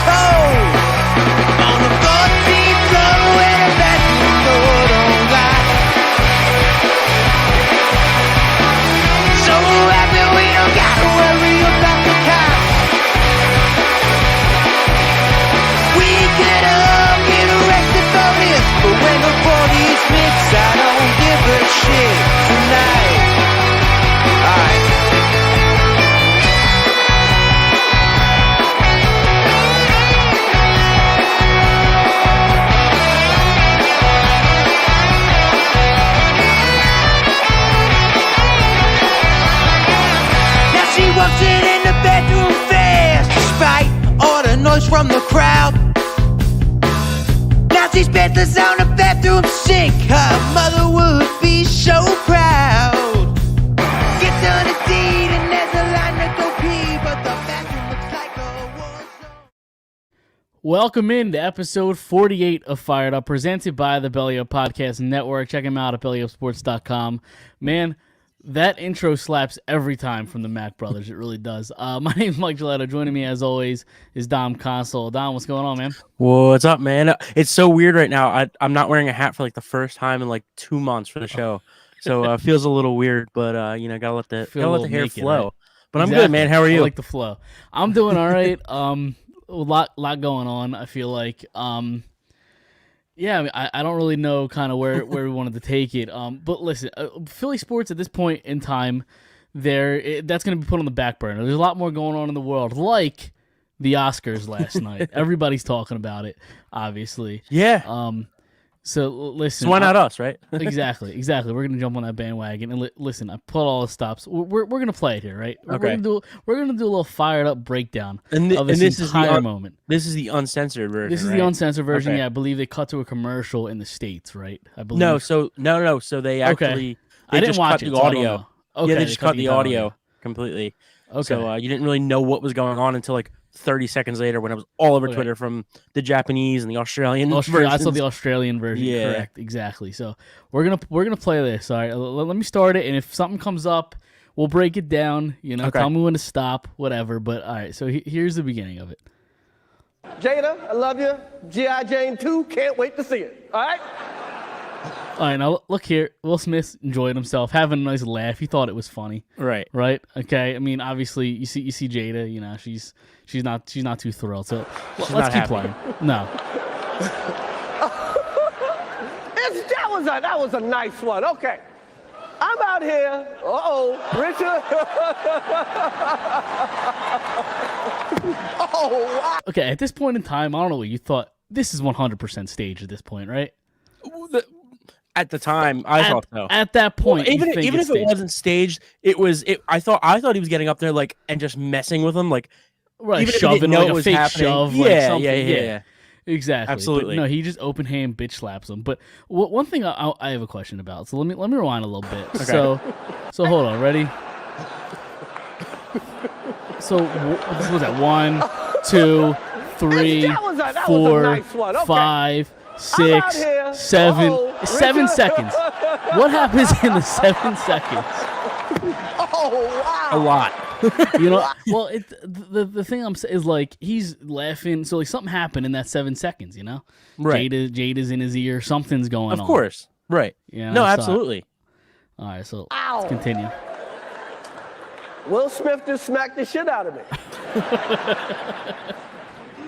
cold. On the 14th floor where the bathroom door don't lock. So happy we don't gotta worry about the cops. We could all get arrested for this, but when the police mix, I don't give a shit tonight. Alright. Now she walks in the bedroom fast, despite all the noise from the crowd. Now she spit the sound of bathroom sink. Her mother would be so proud. Gets on the deed and there's a line to go pee, but the bathroom looks like a war zone. Welcome in to episode 48 of Phired Up, presented by the Belly Up Podcast Network. Check them out at bellyupsports.com. Man, that intro slaps every time from the Mac Brothers. It really does. My name's Mike Gilletto. Joining me, as always, is Dom Console. Dom, what's going on, man? What's up, man? It's so weird right now. I'm not wearing a hat for like the first time in like 2 months for the show, so feels a little weird. But gotta let the hair naked, flow. right? But I'm good, man. How are you? I like the flow. I'm doing all right. A lot going on. I feel like. Yeah, I mean, I don't really know kind of where we wanted to take it. But listen, Philly sports at this point in time, that's going to be put on the back burner. There's a lot more going on in the world, like the Oscars last night. Everybody's talking about it, obviously. Yeah. So listen, So why not us, right? Exactly. We're gonna jump on that bandwagon and listen. I put all the stops. We're gonna play it here, right? Okay. We're gonna do a little fired up breakdown of this this entire is the moment. This is the uncensored version. This is right? the uncensored version. Okay. Yeah, I believe they cut to a commercial in the States, right? I believe. No, so they actually I didn't just watch cut it, the so I don't audio. know. Okay, Yeah, they just cut the audio completely. Okay. So you didn't really know what was going on until like 30 seconds later when it was all over Okay. Twitter from the Japanese and the Australian I saw versions. the Australian version. Yeah. Correct. Exactly. So we're gonna play this. All right. Let me start it, and if something comes up, we'll break it down. Okay. Tell me when to stop, whatever. But all right. So here's the beginning of it. Jada, I love you. G.I. Jane 2, can't wait to see it. All right? All right. Now look here. Will Smith enjoyed himself, having a nice laugh. He thought it was funny. Right. Right. Okay. I mean, obviously, you see Jada. She's not too thrilled. So let's not keep happy. playing. No. That was a nice one. Okay. I'm out here. Richard. Oh, wow. Okay. At this point in time, I don't know what you thought. This is 100% staged at this point, right? At the time, I thought so. At that point, Even you think if it's it staged. wasn't staged, it was. I thought he was getting up there like and just messing with him, like right, even if he didn't shoving know like it a was fake happening. shove, Yeah, like something. yeah. Exactly. Absolutely. But no, he just open hand bitch slaps him. But one thing I have a question about. So let me rewind a little bit. Okay. So hold on, ready? So what was that? 1, 2, 3, That was a 4, nice one. Okay. 5, I'm 6, out here. 7. 7 Richard. seconds. What happens in the 7 seconds? Oh, wow. A lot. Well, the thing I'm saying is like he's laughing, so like something happened in that 7 seconds, Right. Jada's in his ear, something's going on. Of course. Right. Yeah. No, absolutely. All right, so Ow. let's continue. Will Smith just smacked the shit out of me.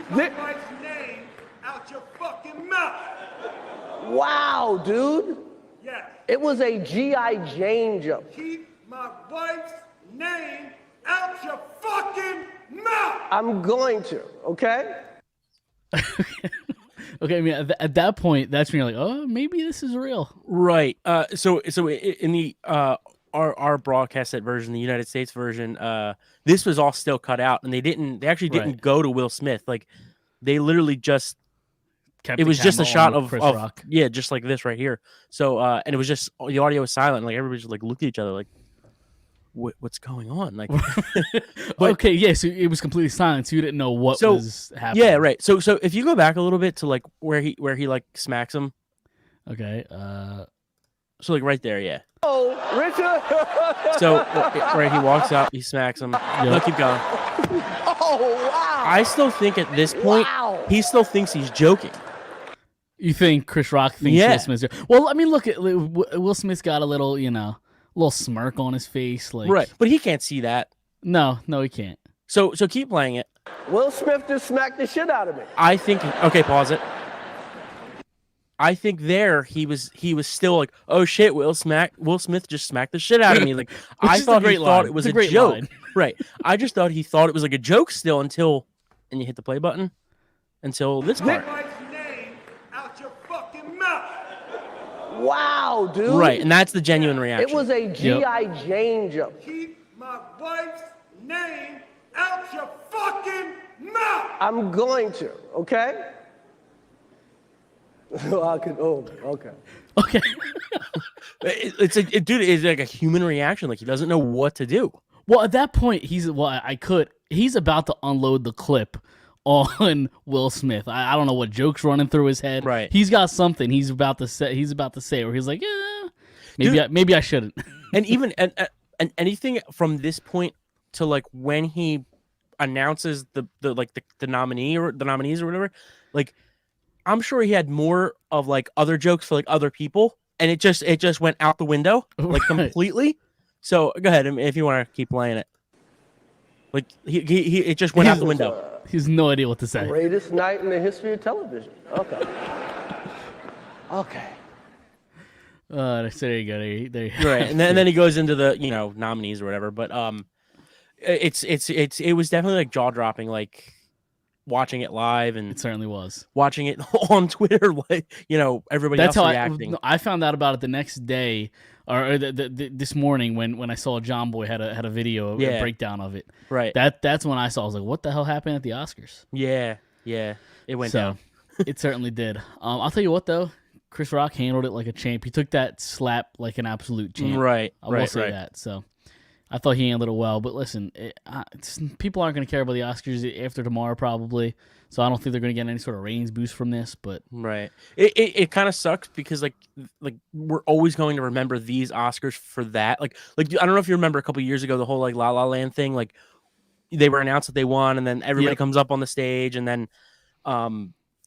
My wife's name out your fucking mouth. Wow, dude. Yes. It was a G.I. Jane jump. Keep my wife's name out your fucking mouth. I'm going to, okay? Okay, I mean at that point, that's when you're like, oh, maybe this is real. Right. So in the our broadcast version, the United States version, this was all still cut out, and they actually didn't Right. go to Will Smith. Like they literally just Kept it the was just a camera shot on of Chris Rock. yeah, just like this right here. So and it was just the audio was silent. Like everybody just like looked at each other like, what's going on? Like, but- Okay, yeah, so it was completely silent, so you didn't know what So, was happening. yeah, right. So if you go back a little bit to like where he like smacks him. Okay. So like right there, yeah. Oh, Richard. So right, he walks up, he smacks him. No, keep going. Oh, wow. I still think at this point he still thinks he's joking. You think Chris Rock thinks Yeah. Will Smith's? Well, I mean, look at Will Smith's got a little, little smirk on his face, like Right, but he can't see that. No, he can't. So keep playing it. Will Smith just smacked the shit out of me. I think. Okay, pause it. I think there he was still like, oh shit, Will Smith just smacked the shit out of me. Like I thought he thought it was a joke. Line. Right. I just thought he thought it was like a joke still until, and you hit the play button until this part. Take my name out your fucking mouth. Wow, dude. Right, and that's the genuine reaction. It was a G.I. Jane jump. Keep my wife's name out your fucking mouth. I'm going to, okay? Okay. Okay. Dude, it's like a human reaction. Like he doesn't know what to do. Well, at that point, he's about to unload the clip on Will Smith. I don't know what joke's running through his head. Right. He's got something he's about to say. Where he's like, yeah, maybe I shouldn't. And even and anything from this point to like when he announces the nominee or the nominees or whatever, like I'm sure he had more of like other jokes for like other people, and it just went out the window like completely. So go ahead if you want to keep playing it. Like it just went out the window. He has no idea what to say. Greatest night in the history of television. Okay. Okay. So there you go. There you go. Right, and then he goes into the nominees or whatever. But it was definitely like jaw dropping, like watching it live and It certainly was. watching it on Twitter, like everybody That's else how reacting. I found out about it the next day, or this morning when I saw John Boy had a video, a breakdown of it. Right. That's when I saw. I was like, what the hell happened at the Oscars? Yeah, it went down. It certainly did. I'll tell you what though, Chris Rock handled it like a champ. He took that slap like an absolute champ. Right, I will say that. So I thought he handled it well. But listen, people aren't going to care about the Oscars after tomorrow probably. So I don't think they're going to get any sort of ratings boost from this. But Right. It kind of sucks because like we're always going to remember these Oscars for that. Like I don't know if you remember a couple years ago the whole like La La Land thing. Like they were announced that they won, and then everybody comes up on the stage, and then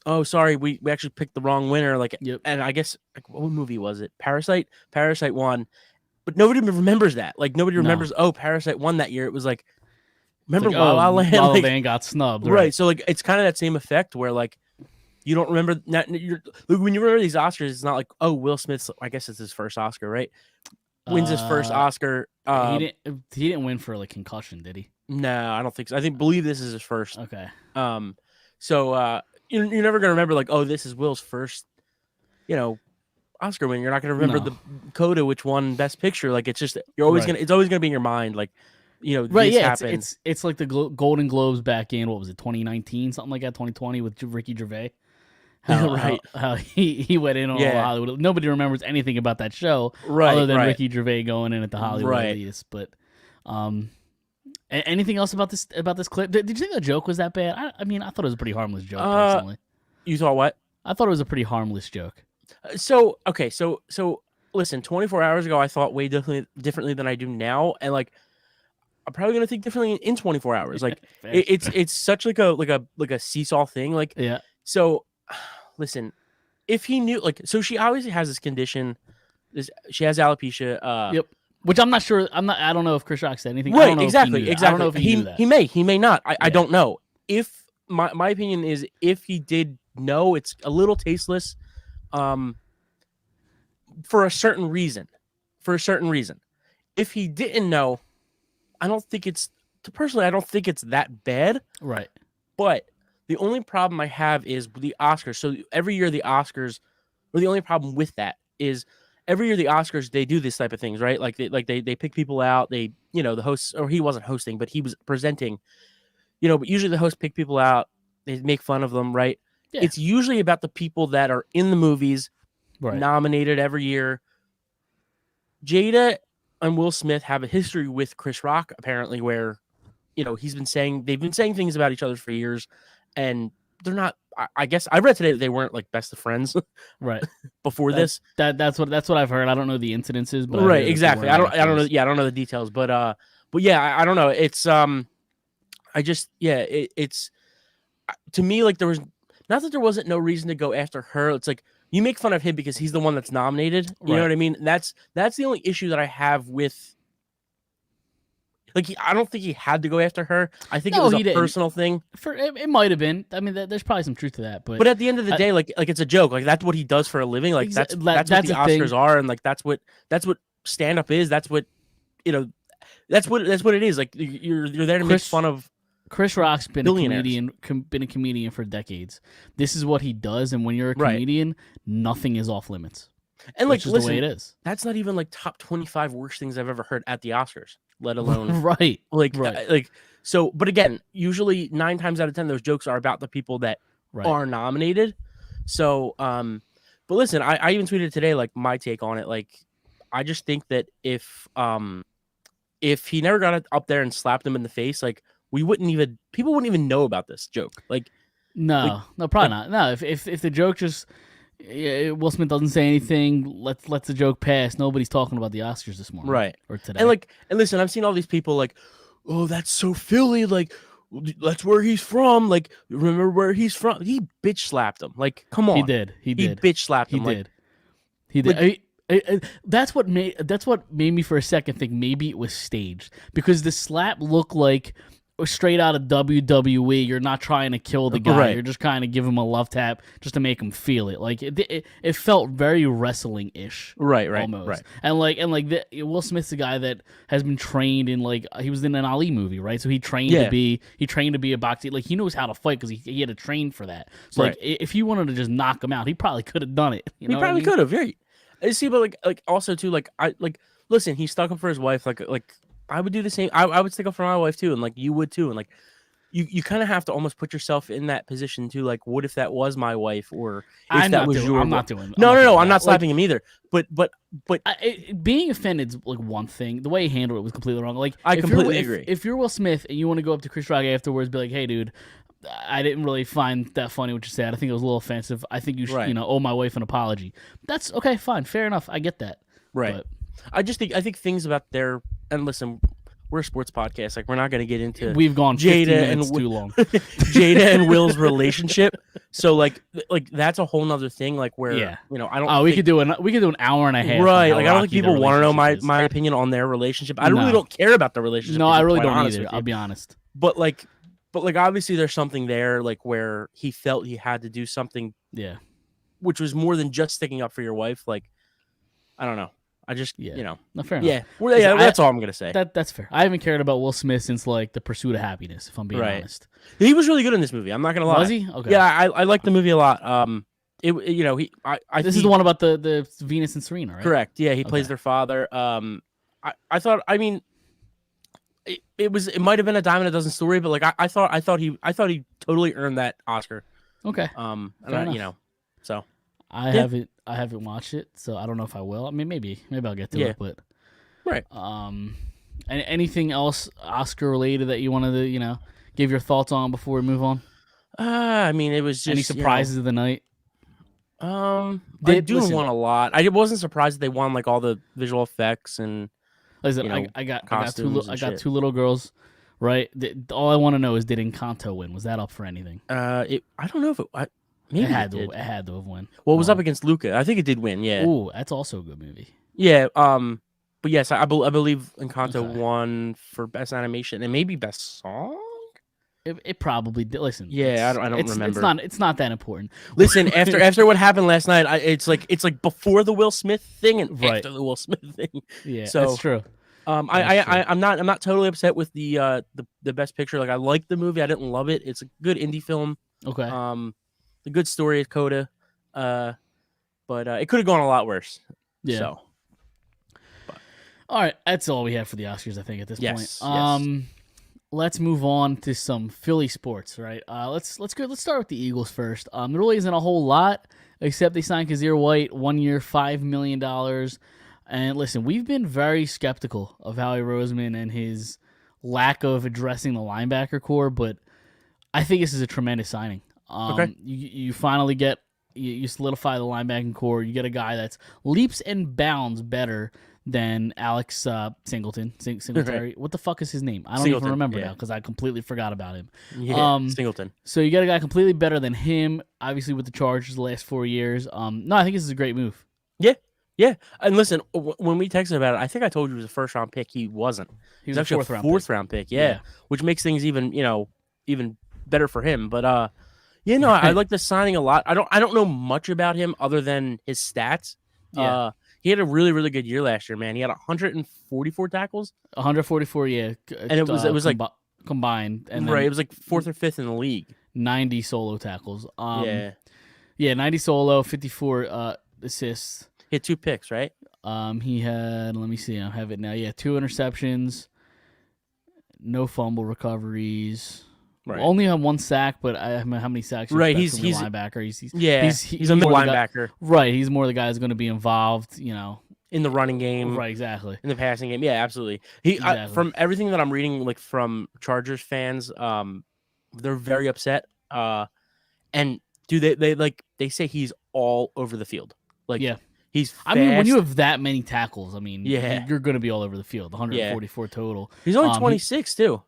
oh sorry, we actually picked the wrong winner. Like and I guess like what movie was it? Parasite won. But nobody remembers that. Like nobody remembers. Oh, Parasite won that year. It was like, remember La La Land? La La Land got snubbed, right? So like, it's kind of that same effect where like, you don't remember. When you remember these Oscars, it's not like, oh, Will Smith's. I guess it's his first Oscar, right? Wins his first Oscar. He didn't win for like concussion, did he? No, I don't think so. believe this is his first. Okay. So you're never gonna remember like, oh, this is Will's first. Oscar win. You're not going to remember the Coda, which won Best Picture. Like it's just you're always gonna. It's always going to be in your mind. Like right. This Yeah. happened. It's like the Golden Globes back in what was it 2019 something like that 2020 with Ricky Gervais. How he went in on all Hollywood. Nobody remembers anything about that show other than Ricky Gervais going in at the Hollywood Elitist. But anything else about this clip? Did you think the joke was that bad? I mean, I thought it was a pretty harmless joke personally. You thought what? I thought it was a pretty harmless joke. So listen, 24 hours ago I thought way differently than I do now, and like I'm probably gonna think differently in 24 hours. Like it's such like a seesaw thing. Like so, listen, if he knew so she obviously has this condition. She has alopecia. Which I'm not sure. I don't know if Chris Rock said anything. Right. I don't know exactly. If he knew that. I don't know if he knew that. He may not. I don't know. If my opinion is if he did know, it's a little tasteless. For a certain reason. If he didn't know, I don't think it's that bad. Right. But the only problem I have is the Oscars. So every year the Oscars, or the only problem with that is every year the Oscars, they do this type of things, right? Like they pick people out. They, the host, or he wasn't hosting, but he was presenting, but usually the host pick people out. They make fun of them, right? Yeah. It's usually about the people that are in the movies, nominated every year. Jada and Will Smith have a history with Chris Rock, apparently, where, they've been saying things about each other for years, and they're not. I guess I read today that they weren't like best of friends, right? Before this, that's what I've heard. I don't know the incidences, but right, exactly. I don't know. Yeah, I don't know the details, but yeah, I don't know. It's I just it's to me like there was not that there wasn't no reason to go after her. It's like you make fun of him because he's the one that's nominated. You know Right. what I mean? That's the only issue that I have with. Like I don't think he had to go after her. I think it No, was he a didn't. personal thing. It might have been. I mean, there's probably some truth to that, but But at the end of the day, like it's a joke. Like that's what he does for a living. Like that's what the Oscars are, and like that's what stand up is. That's what that's what it is. Like you're there to make fun of. Chris Rock's been a billionaires. comedian for decades. This is what he does, and when you're a comedian, nothing is off limits. And like, just listen, the way it is. That's not even like top 25 worst things I've ever heard at the Oscars, let alone right. like so. But again, usually 9 times out of 10, those jokes are about the people that are nominated. So, but listen, I even tweeted today like my take on it. Like, I just think that if he never got up there and slapped him in the face, like people wouldn't even know about this joke. Like, no, probably not. No, if the joke just. Yeah, Will Smith doesn't say anything. Let's the joke pass. Nobody's talking about the Oscars this morning, right? Or today. And listen, I've seen all these people like, oh, that's so Philly. Like, that's where he's from. Like, remember where he's from? He bitch slapped him. Like, come on. He did. He bitch slapped him. He did. That's what made me for a second think maybe it was staged because the slap looked like straight out of WWE. You're not trying to kill the guy. You're just trying to give him a love tap just to make him feel it. Like it felt very wrestling-ish. Right. Almost. And Will Smith's the guy that has been trained in he was in an Ali movie, right? So he trained to be a boxer. Like he knows how to fight because he had to train for that. So like if he wanted to just knock him out, he probably could have done it. He probably could have. Right. See, but like also too, like I like listen, he stuck up for his wife. Like I would do the same. I would stick up for my wife too, and like you would too, and like you kind of have to almost put yourself in that position too. Like, what if that was my wife, or if that was your? I'm not doing. No, I'm not slapping him either. But being offended is like one thing. The way he handled it was completely wrong. Like I completely agree. If you're Will Smith and you want to go up to Chris Rock afterwards, be like, "Hey, dude, I didn't really find that funny what you said. I think it was a little offensive. I think you should, owe my wife an apology." That's okay, fine, fair enough. I get that. Right. But I think things about and listen, we're a sports podcast. Like we're not going to get into we've gone 50 Jada minutes and too long. Jada and Will's relationship. So like that's a whole nother thing. Like where I don't. Oh, we could do an hour and a half. Right. Like I don't think people want to know my opinion on their relationship. I really don't care about the relationship. No, I really don't either. I'll be honest. But obviously there's something there like where he felt he had to do something. Yeah. Which was more than just sticking up for your wife. Like I don't know. I just, No, fair enough. Yeah, that's all I'm going to say. That's fair. I haven't cared about Will Smith since, The Pursuit of Happiness, if I'm being honest. He was really good in this movie. I'm not going to lie. Was he? Okay. Yeah, I like the movie a lot. This is the one about the Venus and Serena, right? Correct. Yeah, he plays their father. I thought, I mean, it might have been a dime a dozen story, but, I thought he totally earned that Oscar. Okay. So. I haven't watched it, so I don't know if I will. I mean, maybe I'll get to it, but right. Anything else Oscar related that you wanted to, give your thoughts on before we move on? I mean, it was just any surprises of the night. Want a lot. I wasn't surprised that they won all the visual effects and. Listen, I got two little girls. Right. All I want to know is did Encanto win? Was that up for anything? I don't know if it. Maybe it had to have won. Well, it was up against Luca. I think it did win. Yeah. Ooh, that's also a good movie. Yeah. But yes, I believe Encanto won for best animation and maybe best song. It probably did. Listen. Yeah, I don't remember. It's not that important. Listen, after what happened last night, it's like before the Will Smith thing and after the Will Smith thing. Yeah, so, that's true. I'm not totally upset with the best picture. Like I liked the movie. I didn't love it. It's a good indie film. Okay. The good story of Coda, but it could have gone a lot worse. Yeah. So. All right, that's all we have for the Oscars, I think, at this point. Yes. Let's move on to some Philly sports, right? Let's start with the Eagles first. There really isn't a whole lot, except they signed Kazir White, 1 year, $5 million. And listen, we've been very skeptical of Howie Roseman and his lack of addressing the linebacker core, but I think this is a tremendous signing. Okay. You finally get you solidify the linebacking core. You get a guy that's leaps and bounds better Then Alex Singletary. What the fuck is his name? I don't Singleton, even remember yeah. now because I completely forgot about him. Yeah, Singleton. So you got a guy completely better than him, obviously with the Chargers the last 4 years. No, I think this is a great move. Yeah, yeah. And listen, when we texted about it, I think I told you it was a first round pick. He wasn't. He was actually a fourth round pick. Yeah, Yeah. which makes things even better for him. But yeah, no, I like the signing a lot. I don't know much about him other than his stats. Yeah. He had a really, really good year last year, man. He had 144 tackles. 144, yeah. And it was like combined. And right, then it was like fourth or fifth in the league. 90 solo tackles. Yeah. Yeah, 90 solo, 54 assists. He had 2 picks, right? He had, let me see, I have it now. Yeah, 2 interceptions, no fumble recoveries. Right. Only had 1 sack, but I don't know how many sacks. Right, He's he's a linebacker. He's a mid more the guy- linebacker Right, he's more the guy who's going to be involved. in the running game. Right, exactly. In the passing game, yeah, absolutely. Exactly. From everything that I'm reading, like from Chargers fans, they're very upset. And they say he's all over the field. Like, Yeah. he's fast. I mean, when you have that many tackles, I mean, Yeah. you're going to be all over the field. 144 total. He's only 26 too.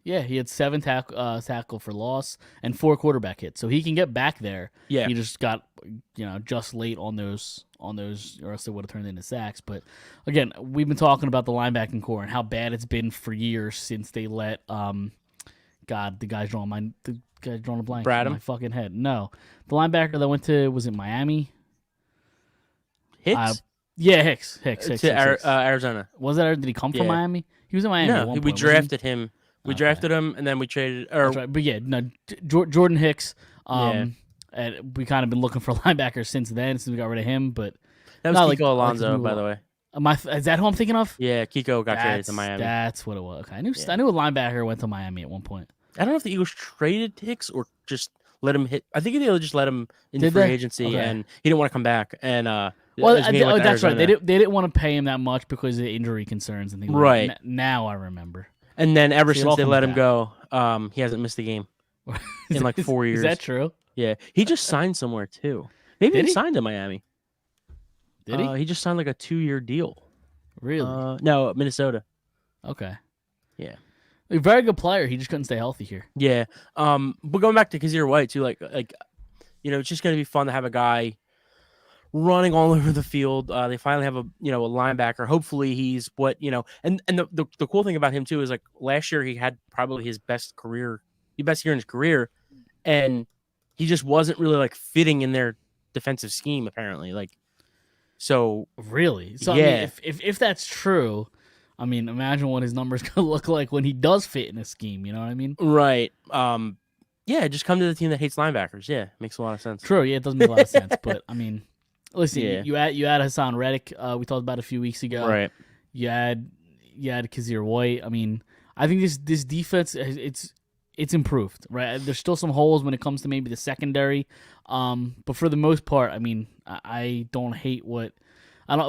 Yeah, he had 7 tackle for loss and 4 quarterback hits, so he can get back there. Yeah. He just got just late on those, or else it would have turned into sacks. But again, we've been talking about the linebacking core and how bad it's been for years since they let the guy's drawing a blank Bradham? in my fucking head. No, the linebacker that went to, was it Miami? Hits Yeah, Hicks. to Arizona. Was that? Did he come from Yeah. Miami? He was in Miami. at No, one we point, wasn't he? drafted him. We drafted him, and then we traded. That's right. But yeah, no, Jordan Hicks. Yeah. And we kind of been looking for linebackers since then, since we got rid of him. But That was not Kiko like Alonso, move by on. the way. Is that who I'm thinking of? Yeah, Kiko got traded to Miami. That's what it was. Okay. I knew Yeah. a linebacker went to Miami at one point. I don't know if the Eagles traded Hicks or just let him hit. I think they just let him into Did free they? agency, Okay. and he didn't want to come back. And Well, as he went to that's right. Arizona. They didn't want to pay him that much because of injury concerns and things. Right. Like that. Now I remember. And then ever See, it all since they comes let him back. go, he hasn't missed a game in like 4 years. Is that true? Yeah, he just signed somewhere too. Maybe Did he he? signed to Miami. Did he? He just signed like a 2-year deal. Really? No, Minnesota. Okay. Yeah. A very good player. He just couldn't stay healthy here. Yeah. But going back to Kazir White too, like it's just gonna be fun to have a guy running all over the field. They finally have a linebacker. Hopefully he's and the cool thing about him too is like last year he had probably his best year in his career, and he just wasn't really like fitting in their defensive scheme apparently. Like, so Really? So Yeah. I mean, if that's true, I mean, imagine what his numbers gonna look like when he does fit in a scheme. You know what I mean? right. Yeah, just come to the team that hates linebackers. Yeah, makes a lot of sense. True. Yeah, it does make a lot of sense. But I mean, listen, Yeah. you add Hassan Reddick. We talked about it a few weeks ago. Right. You add Kazir White. I mean, I think this defense it's improved. Right. There's still some holes when it comes to maybe the secondary. But for the most part, I mean, I don't hate what.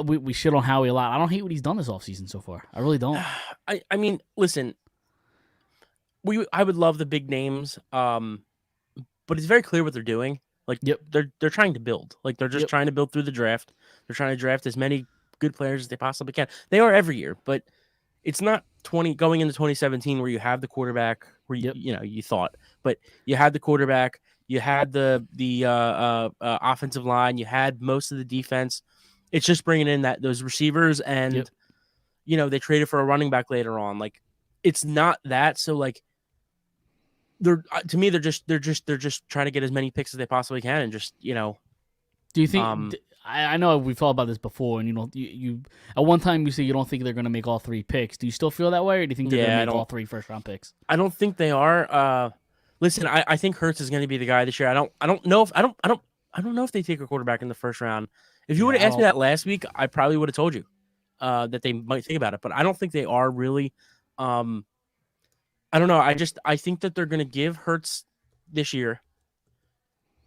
We shit on Howie a lot. I don't hate what he's done this offseason so far. I really don't. I mean, listen, I would love the big names, but it's very clear what they're doing. Like, Yep. they're trying to build. Like, they're just Yep. trying to build through the draft. They're trying to draft as many good players as they possibly can. They are every year, but it's not going into 2017 where you have the quarterback where Yep. you thought, but you had the quarterback, you had the offensive line, you had most of the defense. It's just bringing in those receivers, and Yep. They traded for a running back later on. Like, it's not that. So like, they're just trying to get as many picks as they possibly can, and just Do you think? I know we've talked about this before, and you at one time you say you don't think they're going to make all 3 picks. Do you still feel that way, or do you think they're Yeah, going I to make all don't- 3 first-round picks? I don't think they are. Listen, I think Hurts is going to be the guy this year. I don't know if they take a quarterback in the first round. If you would have asked me that last week, I probably would have told you that they might think about it, but I don't think they are really. I don't know. I think that they're going to give Hurts this year.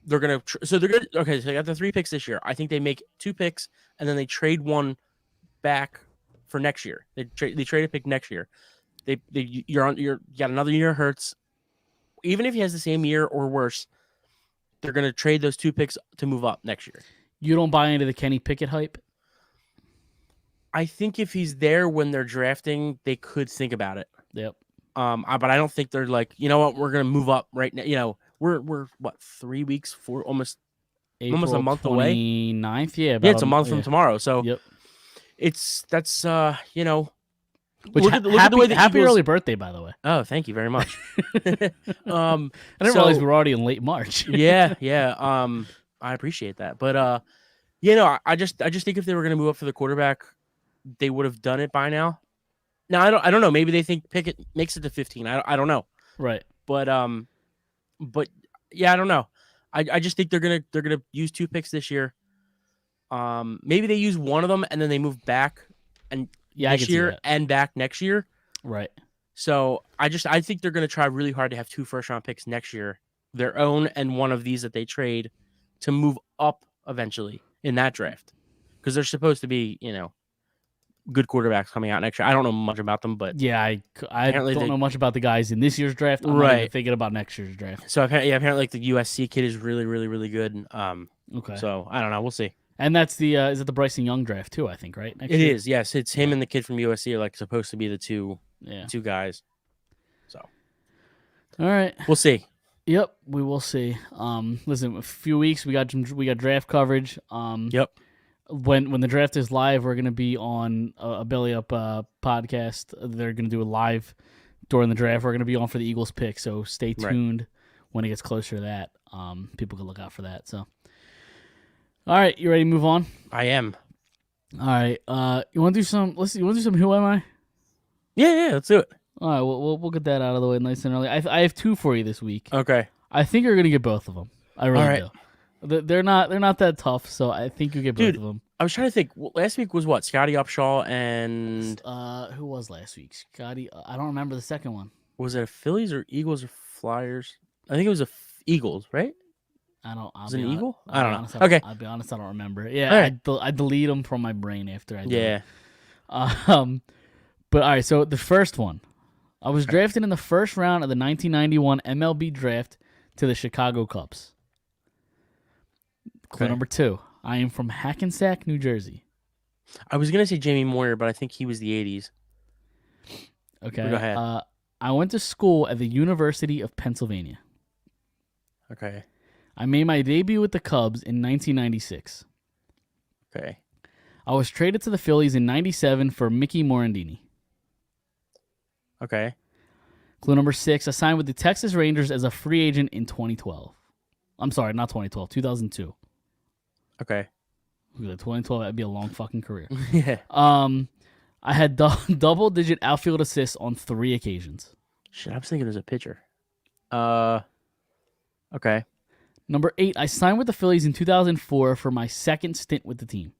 They're going to so they got the 3 picks this year. I think they make 2 picks and then they trade one back for next year. They trade a pick next year. You got another year of Hurts. Even if he has the same year or worse, they're going to trade those 2 picks to move up next year. You don't buy into the Kenny Pickett hype? I think if he's there when they're drafting, they could think about it. Yep. But I don't think they're like, you know what, we're gonna move up right now. You know, we're what 3 weeks, almost April a month away. 29th. Yeah. Yeah, it's a month from tomorrow. So Yep. that's you know, Which look at the way the happy Eagles- early birthday, by the way. Oh, thank you very much. I didn't realize we were already in late March. yeah. I appreciate that, but I just think if they were gonna move up for the quarterback, they would have done it by now. Now I don't know. Maybe they think Pickett makes it to 15. I don't know. Right. But yeah, I don't know. I just think they're gonna use 2 picks this year. Maybe they use one of them and then they move back and next year and back next year. Right. So I think they're gonna try really hard to have 2 first-round picks next year, their own and one of these that they trade to move up eventually in that draft, because they're supposed to be good quarterbacks coming out next year. I don't know much about them, but Yeah, I Apparently don't they- know much about the guys in this year's draft. I'm not even Right. thinking about next year's draft. so apparently like the USC kid is really, really, really good. Okay. So I don't know. We'll see. And that's the is it the Bryson Young draft too? I think, right? Next It year? is, yes. It's him and the kid from USC are like supposed to be the two Yeah. guys. So All right. we'll see. Yep, we will see. Listen, a few weeks we got draft coverage. Yep. When the draft is live, we're gonna be on a Belly Up podcast. They're gonna do a live during the draft. We're gonna be on for the Eagles pick, so stay Right. tuned when it gets closer to that. People can look out for that. So, all right, you ready to move on? I am. All right. You want to do some? You want to do some? Who am I? Yeah, let's do it. All right, we'll get that out of the way nice and early. I have 2 for you this week. Okay. I think you're gonna get both of them. I really All right. do. They're not that tough, so I think you get both Dude. of them. I was trying to think. Last week was what? Scotty Upshaw and Who was last week? Scotty. I don't remember the second one. was it a Phillies or Eagles or Flyers? I think it was Eagles, right? I don't. Was it an Eagle? I don't know. Okay. I'll be honest. I don't remember. Yeah, All right. I delete them from my brain after I do Yeah. it. But all right. So the first one, I was drafted in the first round of the 1991 MLB draft to the Chicago Cubs. Clue Okay. number 2. I am from Hackensack, New Jersey. I was gonna say Jamie Moyer, but I think he was the 80s. Okay. Go ahead. I went to school at the University of Pennsylvania. Okay. I made my debut with the Cubs in 1996. Okay. I was traded to the Phillies in 97 for Mickey Morandini. Okay. Clue number 6. I signed with the Texas Rangers as a free agent in 2012. I'm sorry, not 2012, 2002. Okay. Ooh, 2012, that'd be a long fucking career. Yeah. I had double-digit outfield assists on 3 occasions. Shit, I was thinking there's a pitcher. Okay. Number 8. I signed with the Phillies in 2004 for my second stint with the team.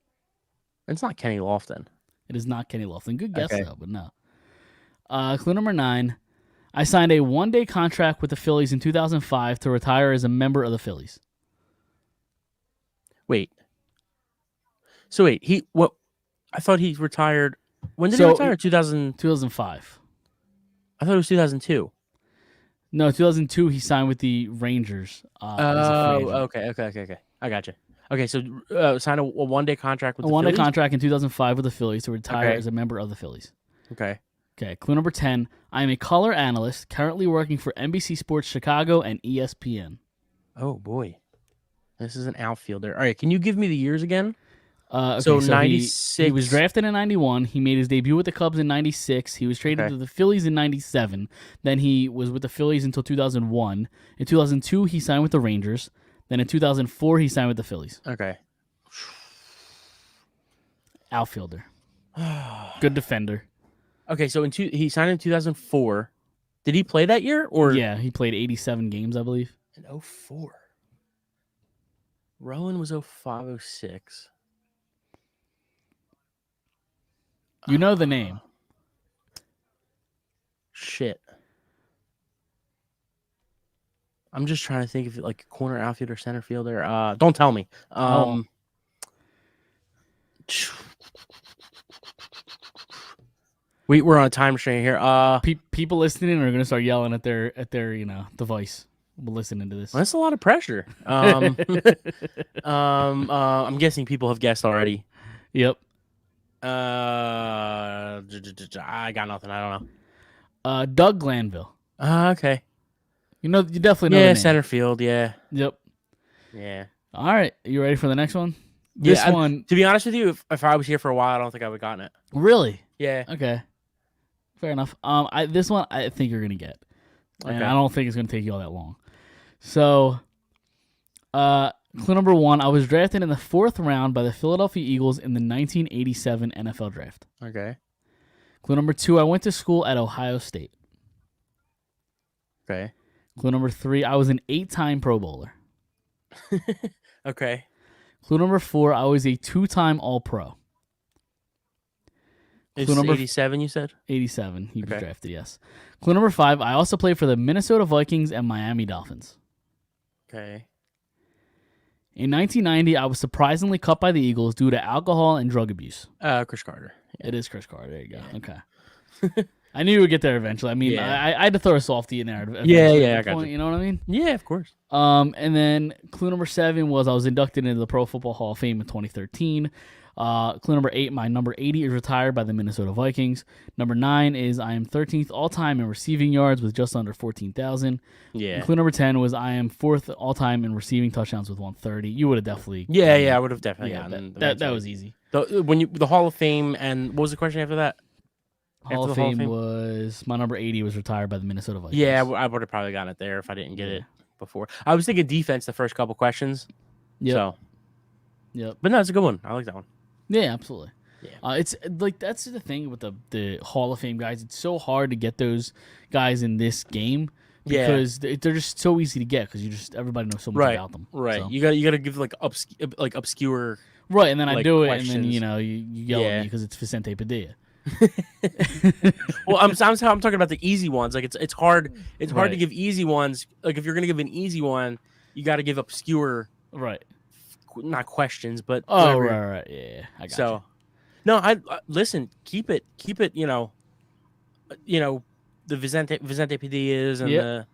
It's not Kenny Lofton. It is not Kenny Lofton. Good guess, Okay. though, but no. Clue number 9. I signed a 1-day contract with the Phillies in 2005 to retire as a member of the Phillies. Wait. So wait, I thought he retired. When did he So- retire? 2000. 2005. I thought it was 2002. No, 2002 he signed with the Rangers. As a free agent. Okay. I got you. Okay, so signed a 1-day contract with A the 1-day Phillies? contract in 2005 with the Phillies to retire Okay. as a member of the Phillies. Okay. Okay, clue number 10. I am a color analyst currently working for NBC Sports Chicago and ESPN. Oh boy, this is an outfielder. All right, can you give me the years again? Okay, So he 96 was drafted in 91. He made his debut with the Cubs in 96. He was traded Okay. to the Phillies in 97. Then he was with the Phillies until 2001. In 2002, he signed with the Rangers. Then in 2004, he signed with the Phillies. Okay. Outfielder. Good defender. Okay, so he signed in 2004. Did he play that year or Yeah, he played 87 games, I believe. in 04? Rowan was 05, 06. You know the name. Shit. I'm just trying to think of like corner outfielder, center fielder. Don't tell me. We're on a time restraint here. People listening are going to start yelling at their device listening to this. That's a lot of pressure. I'm guessing people have guessed already. Yep. I got nothing. I don't know. Doug Glanville. Okay. You definitely know the Yeah, name. center field. Yeah. Yep. Yeah. All right, you ready for the next one? Yeah, This one, to be honest with you, if I was here for a while, I don't think I would have gotten it. really? Yeah. Okay, fair enough. This one I think you're gonna get, and Okay. I don't think it's gonna take you all that long. So, clue number one: I was drafted in the 4th round by the Philadelphia Eagles in the 1987 NFL Draft. Okay. Clue number two: I went to school at Ohio State. Okay. Clue number three: I was an 8-time Pro Bowler. Okay. Clue number four: I was a 2-time All-Pro. It's Clue number 87, you said? 87. He was Okay. drafted, yes. Clue number five: I also played for the Minnesota Vikings and Miami Dolphins. Okay. In 1990, I was surprisingly cut by the Eagles due to alcohol and drug abuse. Chris Carter. It is Chris Carter. There you go. Okay. I knew you would get there eventually. I mean, Yeah. I had to throw a softie in there. Yeah, eventually yeah, at I the got point, you. you know what I mean? Yeah, of course. And then clue number 7 was I was inducted into the Pro Football Hall of Fame in 2013. Clue number 8, my number 80 is retired by the Minnesota Vikings. Number 9 is I am 13th all-time in receiving yards with just under 14,000. Yeah. And clue number 10 was I am 4th all-time in receiving touchdowns with 130. You would have definitely. Yeah, I would have definitely Yeah, gotten that was easy. the Hall of Fame, and what was the question after that? Hall After of the Hall of Fame Fame? was my number 80 was retired by the Minnesota Vikings. Yeah, I would have probably gotten it there if I didn't get it before. I was thinking defense the first couple questions. Yep. So, Yep. but no, it's a good one. I like that one. Yeah, absolutely. Yeah. It's like that's the thing with the Hall of Fame guys. It's so hard to get those guys in this game Yeah. because they're just so easy to get because everybody knows so much about them. Right. So- You got to give like obscure. right, and then I like, do it, and questions. then you yell at Yeah. me because it's Vicente Padilla. Well, I'm talking about the easy ones. Like it's hard. It's hard to Right. give easy ones. Like if you're gonna give an easy one, you got to give obscure, Right. not questions, but Oh, whatever. right. Yeah. I got So, no, I listen. Keep it. The Vicente Padillas and Yep.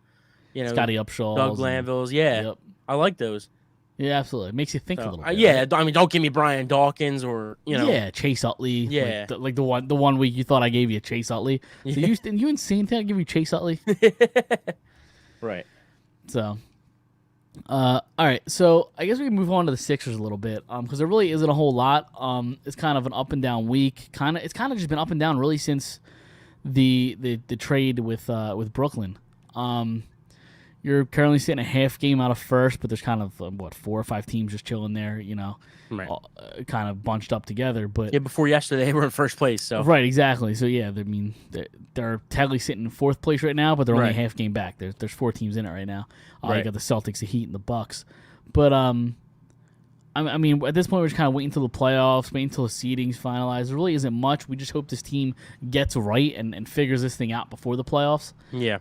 the Scotty Upshaw. Doug Glanvilles. Yeah, Yep. I like those. Yeah, absolutely. It makes you think a So, little bit. yeah, right? I mean, don't give me Brian Dawkins or Yeah, Chase Utley. Yeah. like the one week you thought I gave you Chase Utley. So you insane thing I give you Chase Utley? right. So, all right. So I guess we can move on to the Sixers a little bit, because there really isn't a whole lot. It's kind of an up and down week. It's kind of just been up and down really since the trade with Brooklyn. You're currently sitting a half game out of first, but there's kind of 4 or 5 teams just chilling there, Right. kind of bunched up together. But Yeah, before yesterday, they were in first place. So right, exactly. So yeah, I mean they're technically sitting in 4th place right now, but they're only Right. a half game back. There's 4 teams in it right now. You Right. got the Celtics, the Heat, and the Bucks. But I mean at this point we're just kind of waiting until the playoffs, waiting until the seedings finalized. There really isn't much. We just hope this team gets right and figures this thing out before the playoffs. yeah.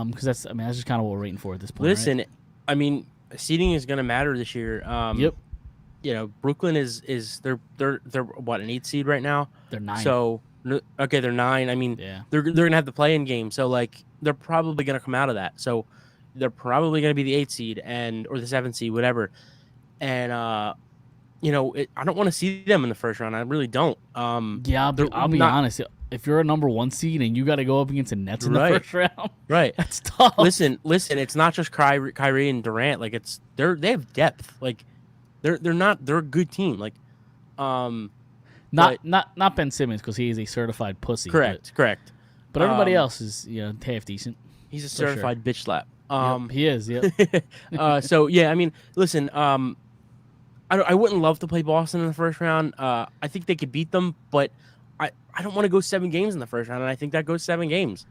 Because that's just kind of what we're waiting for at this point. right? Listen, I mean, seeding is going to matter this year. Yep. Brooklyn is they're what, an 8 seed right now. They're 9. So okay, they're 9. I mean, Yeah. they're gonna have the play-in game. So like they're probably gonna come out of that. So they're probably gonna be the 8 seed or the 7 seed, whatever. And I don't want to see them in the first round. I really don't. Yeah, they're I'll be not- honest. If you're a number 1 seed and you got to go up against the Nets in the Right. first round, Right. that's tough. Listen. It's not just Kyrie and Durant. Like they have depth. Like they're a good team. Like Not Ben Simmons because he is a certified pussy. correct. But everybody Um, else is half decent. He's a For sure. certified bitch slap. Yep, he is. Yep. So yeah, I mean, listen, I wouldn't love to play Boston in the first round. I think they could beat them, but I don't want to go 7 games in the first round, and I think that goes 7 games.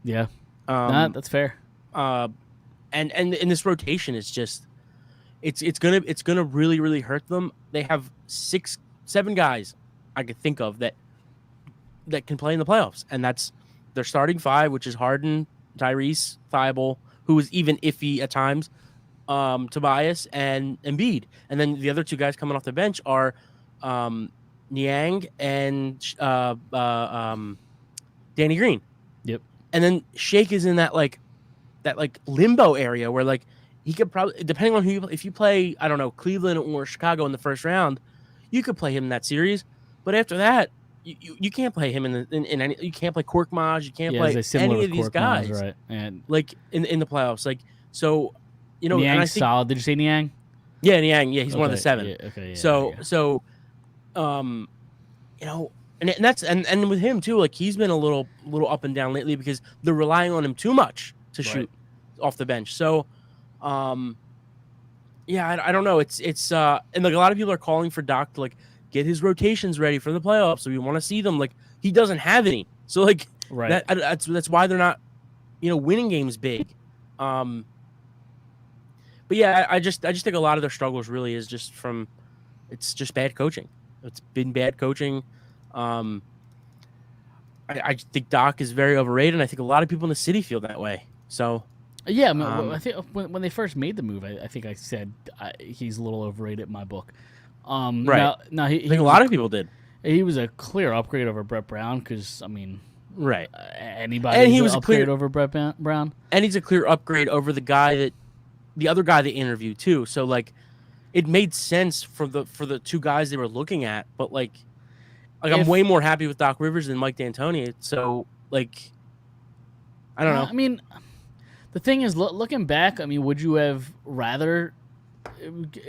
Yeah. That's fair. And in this rotation, it's just it's gonna really really hurt them. They have 7 guys I could think of that can play in the playoffs, and that's their starting 5, which is Harden, Tyrese, Thibault, who is even iffy at times, Tobias, and Embiid. And then the other 2 guys coming off the bench are Niang and Danny Green. Yep. And then Shake is in that limbo area where like he could probably, depending on if you play, I don't know, Cleveland or Chicago in the first round, you could play him in that series. But after that, you can't play him in any. You can't play Korkmaz. You can't Yeah, play similar any of with these Korkmaz, guys. right? And Like in the playoffs. Like so, you know. And I Niang's think solid. Did you say Niang? yeah, Niang. Yeah, he's one of the Okay, 7. yeah, okay, yeah, So there you so you know, and that's and with him too. Like he's been a little up and down lately because they're relying on him too much to Right. shoot off the bench. So, yeah, I don't know. It's and like a lot of people are calling for Doc to like get his rotations ready for the playoffs. So we want to see them. Like he doesn't have any. So like Right. that's why they're not, you know, winning games big. But yeah, I just think a lot of their struggles really is just from it's just bad coaching. It's been bad coaching. I think Doc is very overrated, and I think a lot of people in the city feel that way. So Yeah, I mean, I think when they first made the move, I think I said he's a little overrated in my book. Right. Now I think a lot of people did. He was a clear upgrade over Brett Brown because I mean, Right. Anybody And he an was a upgrade clear- over Brett Brown. And he's a clear upgrade over the other guy they interviewed too. So like, it made sense for the two guys they were looking at. But like I'm way more happy with Doc Rivers than Mike D'Antoni. So like, I don't know. I mean, the thing is, looking back, I mean, would you have rather,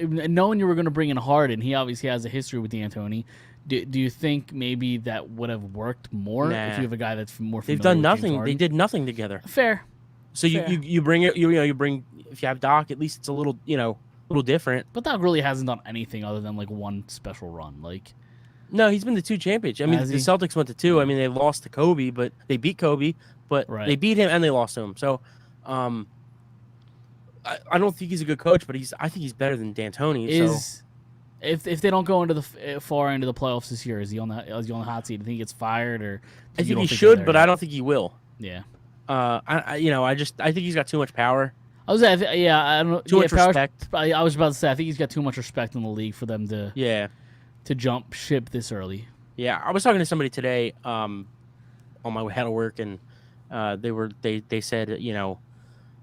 knowing you were going to bring in Harden, he obviously has a history with D'Antoni. Do you think maybe that would have worked more if you have a guy that's more familiar They've done with James nothing. They Harden? did nothing together. Fair. So you bring it. You bring if you have Doc, at least it's a little different. But Doc really hasn't done anything other than like one special run. Like, No, he's been to 2 championships. I mean, Has the he? Celtics went to 2. I mean, they lost to Kobe, but they beat Kobe, but Right. they beat him and they lost to him. So, I don't think he's a good coach, but I think he's better than D'Antoni. So if they don't go into the far end of the playoffs this year, is he on the hot seat? Do you think he gets fired, or I you think don't he they're should, there but yet? I don't think he will. Yeah. I think he's got too much power. I was I don't know. Too much respect. I was about to say I think he's got too much respect in the league for them to Yeah. jump ship this early. Yeah, I was talking to somebody today on my way out of work, and they said, you know,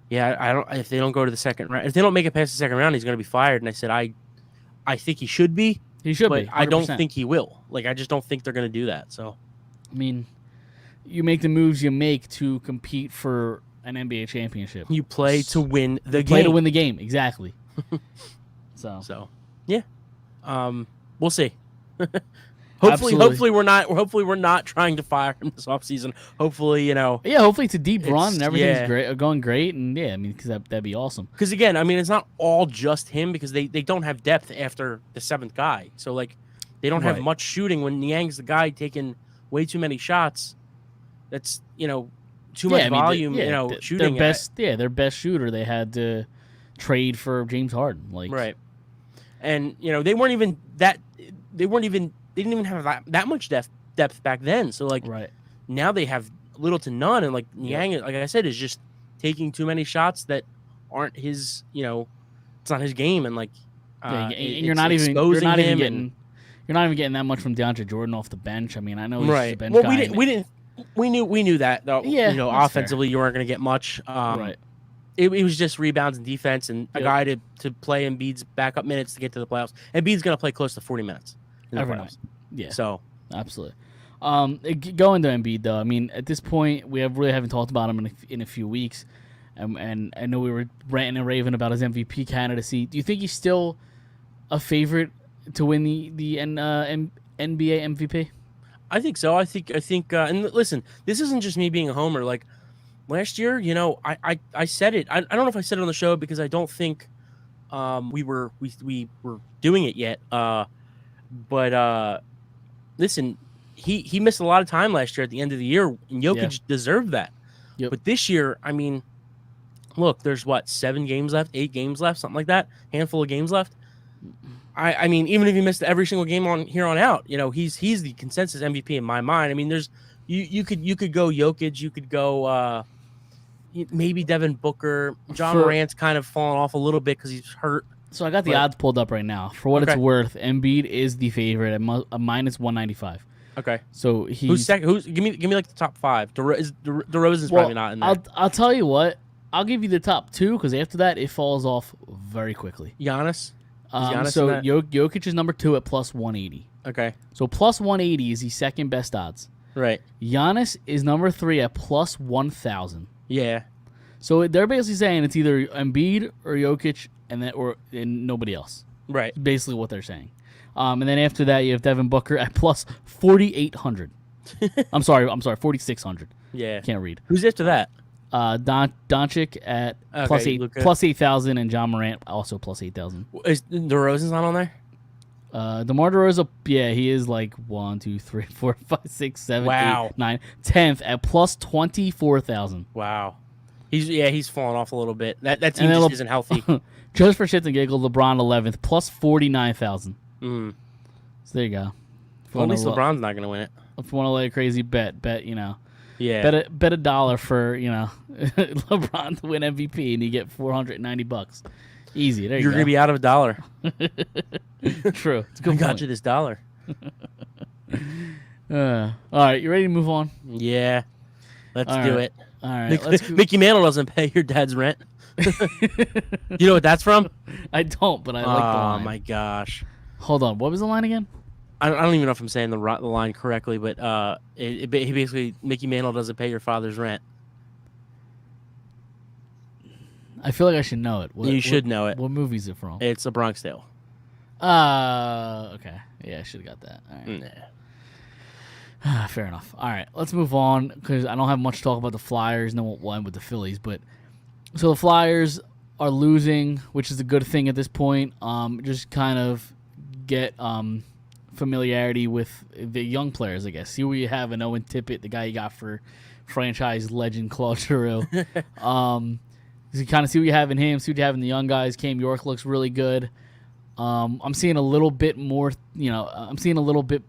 yeah, if they don't go to the second round, if they don't make it past the second round, he's going to be fired. And I said, I think he should be. He should but be. I don't 100%. think he will. Like, I just don't think they're going to do that. So, I mean, you make the moves you make to compete for an NBA championship. you play to win the Play game. to win the game, exactly. So, yeah, we'll see. Hopefully we're not trying to fire him this offseason. Hopefully, you know. Yeah, hopefully it's a deep run and everything's yeah. great, going great, and yeah, I mean, because that'd be awesome. Because again, I mean, it's not all just him because they don't have depth after the 7th guy. So like, they don't have Right. much shooting when Niang's the guy taking way too many shots. That's too much volume. Shooting. Their best shooter. They had to trade for James Harden. Like, Right. And they didn't even have that much depth back then. So like right. now they have little to none, and like Niang, like I said, is just taking too many shots that aren't his. It's not his game, and like And it's you're not even exposing him you're not even getting that much from DeAndre Jordan off the bench. I mean, I know he's right. a bench Well, guy. we knew that though. Yeah, that's offensively you weren't going to get much. right. It was just rebounds and defense, and a Yep. guy to play Embiid's backup minutes to get to the playoffs. Embiid's going to play close to 40 minutes in the Every playoffs. night. Yeah. So Absolutely. Going to Embiid though, I mean, at this point, we really haven't talked about him in a few weeks, and I know we were ranting and raving about his MVP candidacy. Do you think he's still a favorite to win the NBA MVP? I think so. I think. And listen, this isn't just me being a homer. Like last year, I said it. I don't know if I said it on the show because I don't think we were doing it yet. But listen, he missed a lot of time last year at the end of the year, and Jokic deserved that. Yep. But this year, I mean, look, there's 7 games left, 8 games left, something like that, handful of games left. I mean, even if he missed every single game on here on out, he's the consensus MVP in my mind. I mean, there's you could go Jokic, you could go maybe Devin Booker. John Morant's kind of fallen off a little bit because he's hurt. So I got the odds pulled up right now. For what it's worth, Embiid is the favorite at minus 195. Okay. So he's who's second? Give me like the top 5. DeRozan's probably not in there. I'll tell you what. I'll give you the top 2 because after that it falls off very quickly. Giannis. Giannis So in that? Jokic is number 2 at plus 180. Okay. So plus 180 is the second best odds. Right. Giannis is number 3 at plus 1,000. Yeah. So they're basically saying it's either Embiid or Jokic and nobody else. Right. Basically what they're saying. And then after that, you have Devin Booker at plus 4,800. I'm sorry, 4,600. Yeah. Can't read. Who's after that? Doncic at Okay, Luka. plus 8,000, and John Morant also plus 8,000. Is DeRozan's not on there? DeMar DeRozan, he is like 1, 2, 3, 4, 5, 6, 7, Wow. 8, 9, 10th at plus 24,000. Wow. He's fallen off a little bit. That team And then just isn't healthy. Just for shits and giggles, LeBron 11th plus 49,000. Mm. So there you go. Well, at least LeBron's not going to win it. If you want to lay a crazy bet, Yeah. bet $1 for LeBron to win MVP, and you get $490. Easy. There you You're go. going to be out of $1. True. It's a I good got point. you this $1. All right, you ready to move on? Yeah. Let's All do right. it. All right, let's go. Mickey Mantle doesn't pay your dad's rent. You know what that's from? I don't, but I like the line. Oh, my gosh. Hold on. What was the line again? I don't even know if I'm saying the line correctly, but he basically, Mickey Mantle doesn't pay your father's rent. I feel like I should know it. You should know it. What movie is it from? It's a Bronx Tale. Okay. Yeah, I should have got that. All right. Fair enough. All right, let's move on because I don't have much to talk about the Flyers, and then we'll end with the Phillies. But so the Flyers are losing, which is a good thing at this point. Just kind of get familiarity with the young players, I guess. See where you have an Owen Tippett, the guy you got for franchise legend Claude Giroux. You kind of see what you have in him, see what you have in the young guys. Cam York looks really good. I'm seeing a little bit more, I'm seeing a little bit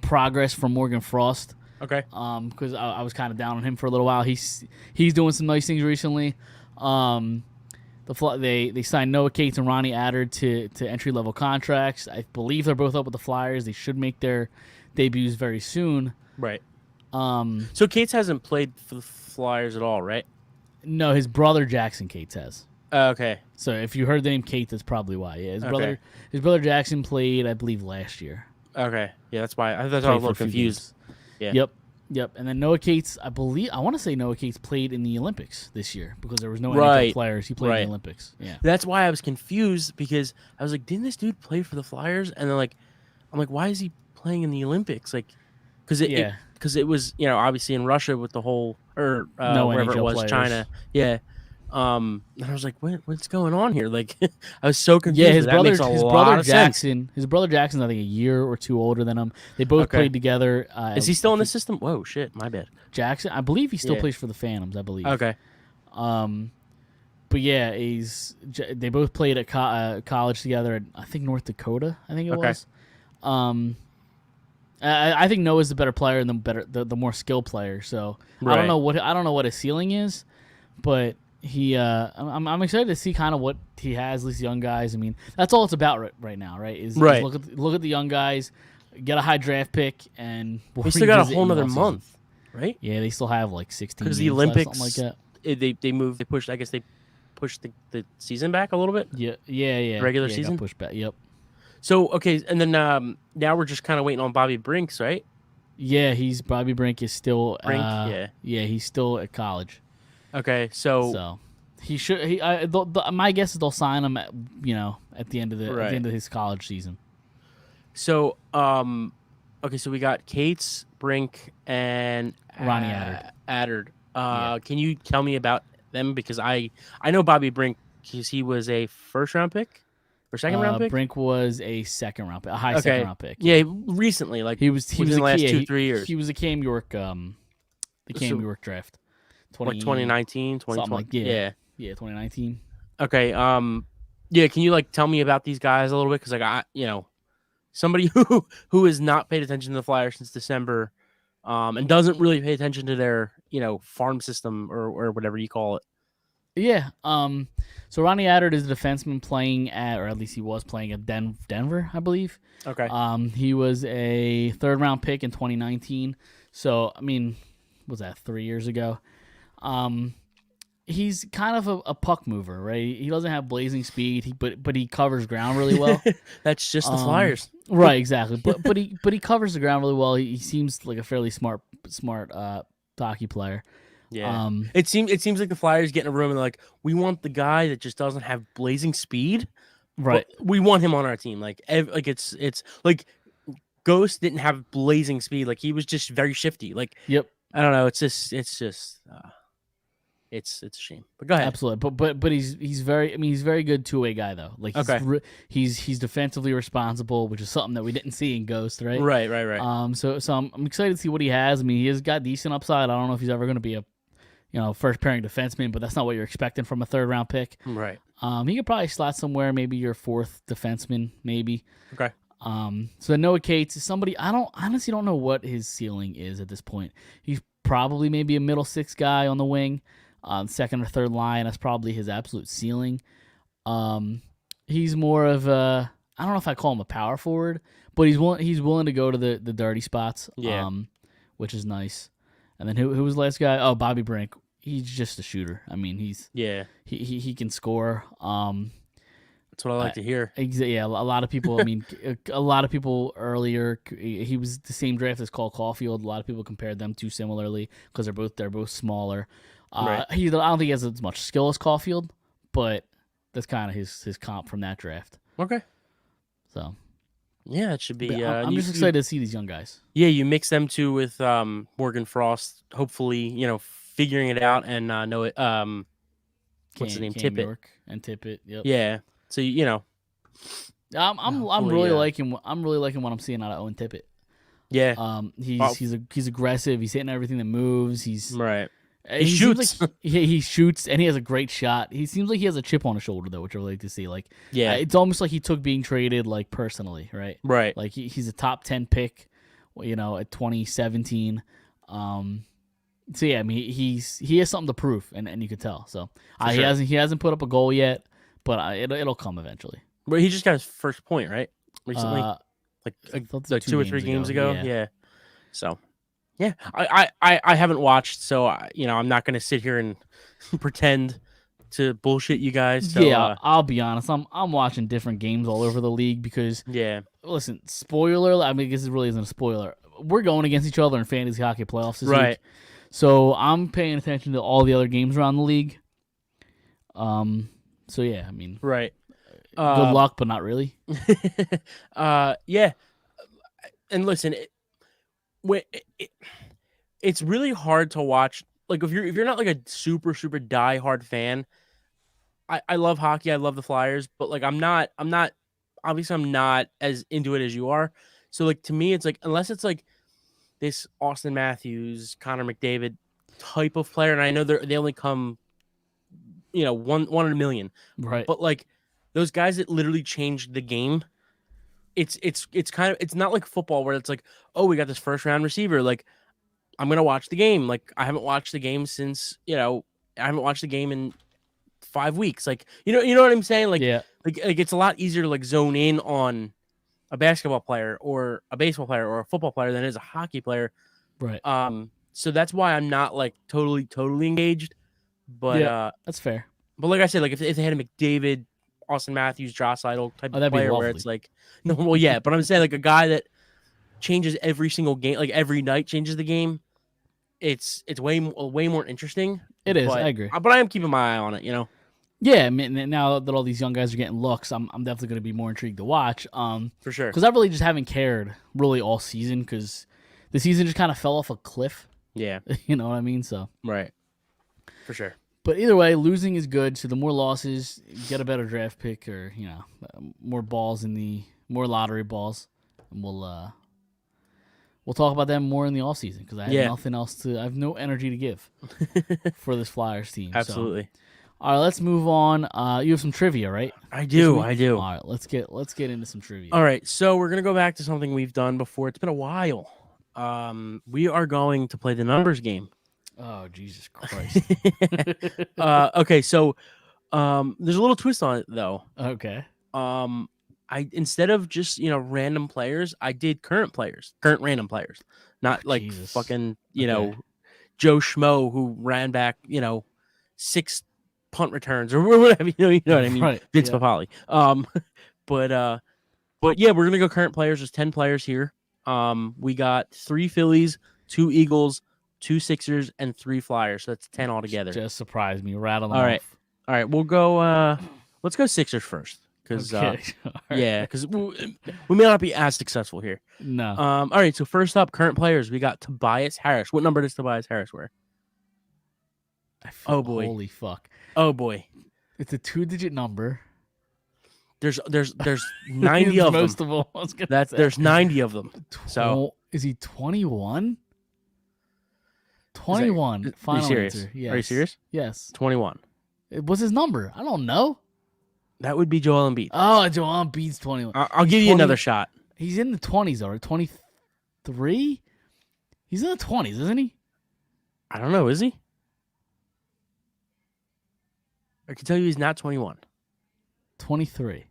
progress from Morgan Frost. Okay. Because I was kind of down on him for a little while. He's doing some nice things recently. They signed Noah Cates and Ronnie Adder to entry level contracts. I believe they're both up with the Flyers. They should make their debuts very soon. Right. So Cates hasn't played for the Flyers at all, right? No, his brother Jackson Cates has. Okay. So if you heard the name Cates, that's probably why. Yeah, Okay. his brother Jackson played, I believe, last year. Okay. Yeah, that's why I was a Played little for a few confused. games. Yeah. Yep. And then Noah Cates, I want to say Noah Cates played in the Olympics this year because there was no Right. NHL players. He played in Right. the Olympics. Yeah. That's why I was confused because I was like, didn't this dude play for the Flyers? And then I'm like, why is he playing in the Olympics? Like, because it was obviously in Russia with the whole No wherever it NHL was players. China. Yeah. And I was like, what's going on here? Like, I was so confused. Yeah, his That makes a lot of sense. His brother Jackson's I think a year or two older than him. They both Okay. played together. Is he still in the system? Whoa, shit, my bad. Jackson? I believe he still Yeah. plays for the Phantoms. I believe. Okay. But yeah, they both played at college together at I think North Dakota. I think it Okay. was. I think Noah's the better player and the more skilled player. So I Right. don't know what his ceiling is, but he I'm excited to see kind of what he has. These young guys. I mean, that's all it's about right now, right? Is Right. look at the young guys, get a high draft pick, and we'll We still got a revisit whole in the nother offseason. month, right? Yeah, they still have like 16 Because the games left, Olympics, something like that. they pushed. I guess they pushed the season back a little bit. Yeah. Regular yeah, season? got pushed back. Yep. So okay, and then now we're just kind of waiting on Bobby Brinks, right? Yeah, Bobby Brink is still Yeah. he's still at college. Okay, so So he should my guess is they'll sign him at the end of at the end of his college season. So okay, so we got Cates, Brink, and Ronnie Adder. Yeah. Can you tell me about them? Because I know Bobby Brink because he was a first round pick or second round pick. Brink was a second round pick, a high second round pick. Yeah, recently, like He was within a the last key, 2-3 years. He was a Cam York the Cam York draft. 2019, 2020. something like yeah, 2019. Okay. Yeah. Can you tell me about these guys a little bit? Because somebody who has not paid attention to the Flyers since December, and doesn't really pay attention to their farm system or whatever you call it. Yeah. So Ronnie Adder is a defenseman playing or at least he was playing at Denver, I believe. Okay. He was a third round pick in 2019. So I mean, was that 3 years ago? he's kind of a puck mover, right? He doesn't have blazing speed, but he covers ground really well. That's just the Flyers. Right, exactly. But he covers the ground really well. He seems like a fairly smart hockey player. Yeah. It seems like the Flyers get in a room and they're like, we want the guy that just doesn't have blazing speed. Right. We want him on our team. Like it's like Ghost didn't have blazing speed. Like he was just very shifty. Like Yep. I don't know. It's a shame. But go ahead. Absolutely. But he's very good two-way guy though. Like he's defensively responsible, which is something that we didn't see in Ghost, right? Right. So I'm excited to see what he has. I mean, he has got decent upside. I don't know if he's ever going to be a first pairing defenseman, but that's not what you're expecting from a 3rd round pick. Right. He could probably slot somewhere, maybe your 4th defenseman, maybe. Okay. So Noah Cates is somebody I honestly don't know what his ceiling is at this point. He's probably maybe a middle 6 guy on the wing, 2nd or 3rd line. That's probably his absolute ceiling. He's more of a, I don't know if I call him a power forward, but he's willing to go to the dirty spots. Yeah. Which is nice. And then who was the last guy? Oh, Bobby Brink. He's just a shooter. I mean, he can score. That's what I like to hear. Yeah, a lot of people. I mean, a lot of people earlier. He was the same draft as Cole Caulfield. A lot of people compared them two similarly because they're both smaller. Right. I don't think he has as much skill as Caulfield, but that's kind of his comp from that draft. Okay. So. Yeah, it should be. I'm just excited to see these young guys. Yeah, you mix them two with Morgan Frost. Hopefully, figuring it out and know it. What's his name? Cam Tippett. York and Tippett. Yep. Yeah. So I'm really liking what I'm seeing out of Owen Tippett. Yeah. He's aggressive. He's hitting everything that moves. He's right. He shoots. He shoots, and he has a great shot. He seems like he has a chip on his shoulder, though, which I really like to see. Like, it's almost like he took being traded, like, personally, right? Right. Like he's a top 10 pick, at 2017. So yeah, I mean, he has something to prove, and you could tell. So sure. he hasn't put up a goal yet, but it'll come eventually. But he just got his first point, right? Recently, like 2 or 3 games ago. Yeah. So. Yeah, I haven't watched, so I'm not gonna sit here and pretend to bullshit you guys. So, I'll be honest. I'm watching different games all over the league because listen, spoiler. I mean, this really isn't a spoiler. We're going against each other in fantasy hockey playoffs this week, so I'm paying attention to all the other games around the league. So yeah, I mean, right. Good luck, but not really. Yeah, and listen. It's really hard to watch. Like if you're not like a super diehard fan, I love hockey. I love the Flyers, but like I'm not obviously I'm not as into it as you are. So like to me, it's like unless it's like this Austin Matthews, Connor McDavid type of player, and I know they only come, one in a million, right? But like those guys that literally changed the game. It's kind of, it's not like football where it's like, oh, we got this 1st round receiver. Like, I'm going to watch the game. Like, I haven't watched the game since, I haven't watched the game in 5 weeks. Like, you know what I'm saying? Like, like it's a lot easier to like zone in on a basketball player or a baseball player or a football player than it is a hockey player. Right. So that's why I'm not like totally engaged, but that's fair. But like I said, like if they had a McDavid, Austin Matthews, Josh Idol type of player where it's like, no, well, yeah, but I'm saying like a guy that changes every single game, like every night changes the game. It's way more interesting. It is. I agree. But I am keeping my eye on it, Yeah, I mean, now that all these young guys are getting looks, I'm definitely going to be more intrigued to watch. For sure. Because I really just haven't cared really all season because the season just kind of fell off a cliff. Yeah. You know what I mean? So. Right. For sure. But either way, losing is good. So the more losses, get a better draft pick, or more balls more lottery balls, and we'll talk about them more in the offseason because I have nothing else to. I have no energy to give for this Flyers team. Absolutely. So. All right, let's move on. You have some trivia, right? I do. All right, let's get into some trivia. All right, so we're gonna go back to something we've done before. It's been a while. We are going to play the numbers game. Oh, Jesus Christ. Okay, so there's a little twist on it though. Okay. I instead of just random players, I did current random players, not like Jesus. fucking Joe Schmo who ran back 6 punt returns or whatever. You know what I mean? Right, Vince yeah. Papali. But yeah, we're gonna go current players. There's 10 players here. We got 3 Phillies, 2 Eagles, 2 Sixers, and 3 Flyers. So that's 10 altogether. Just surprised me. Rattle them All right. off. All right, we'll go. Let's go Sixers first, because Okay. All right. yeah, because we may not be as successful here. No. All right, so first up, current players. We got Tobias Harris. What number does Tobias Harris wear? Oh, boy. Holy fuck. Oh boy, It's a 2-digit number. there's 90 of them. Most of them. I was gonna say. There's 90 of them. So Is he 21? 21. Are you Final serious? answer. Yes. Are you serious? Yes. 21. What's his number? I don't know. That would be Joel Embiid. Oh, Joel Embiid's 21. I'll give you 20 another shot. He's in the 20s already. 23? He's in the 20s, isn't he? I don't know. Is he? I can tell you he's not 21. 23. Is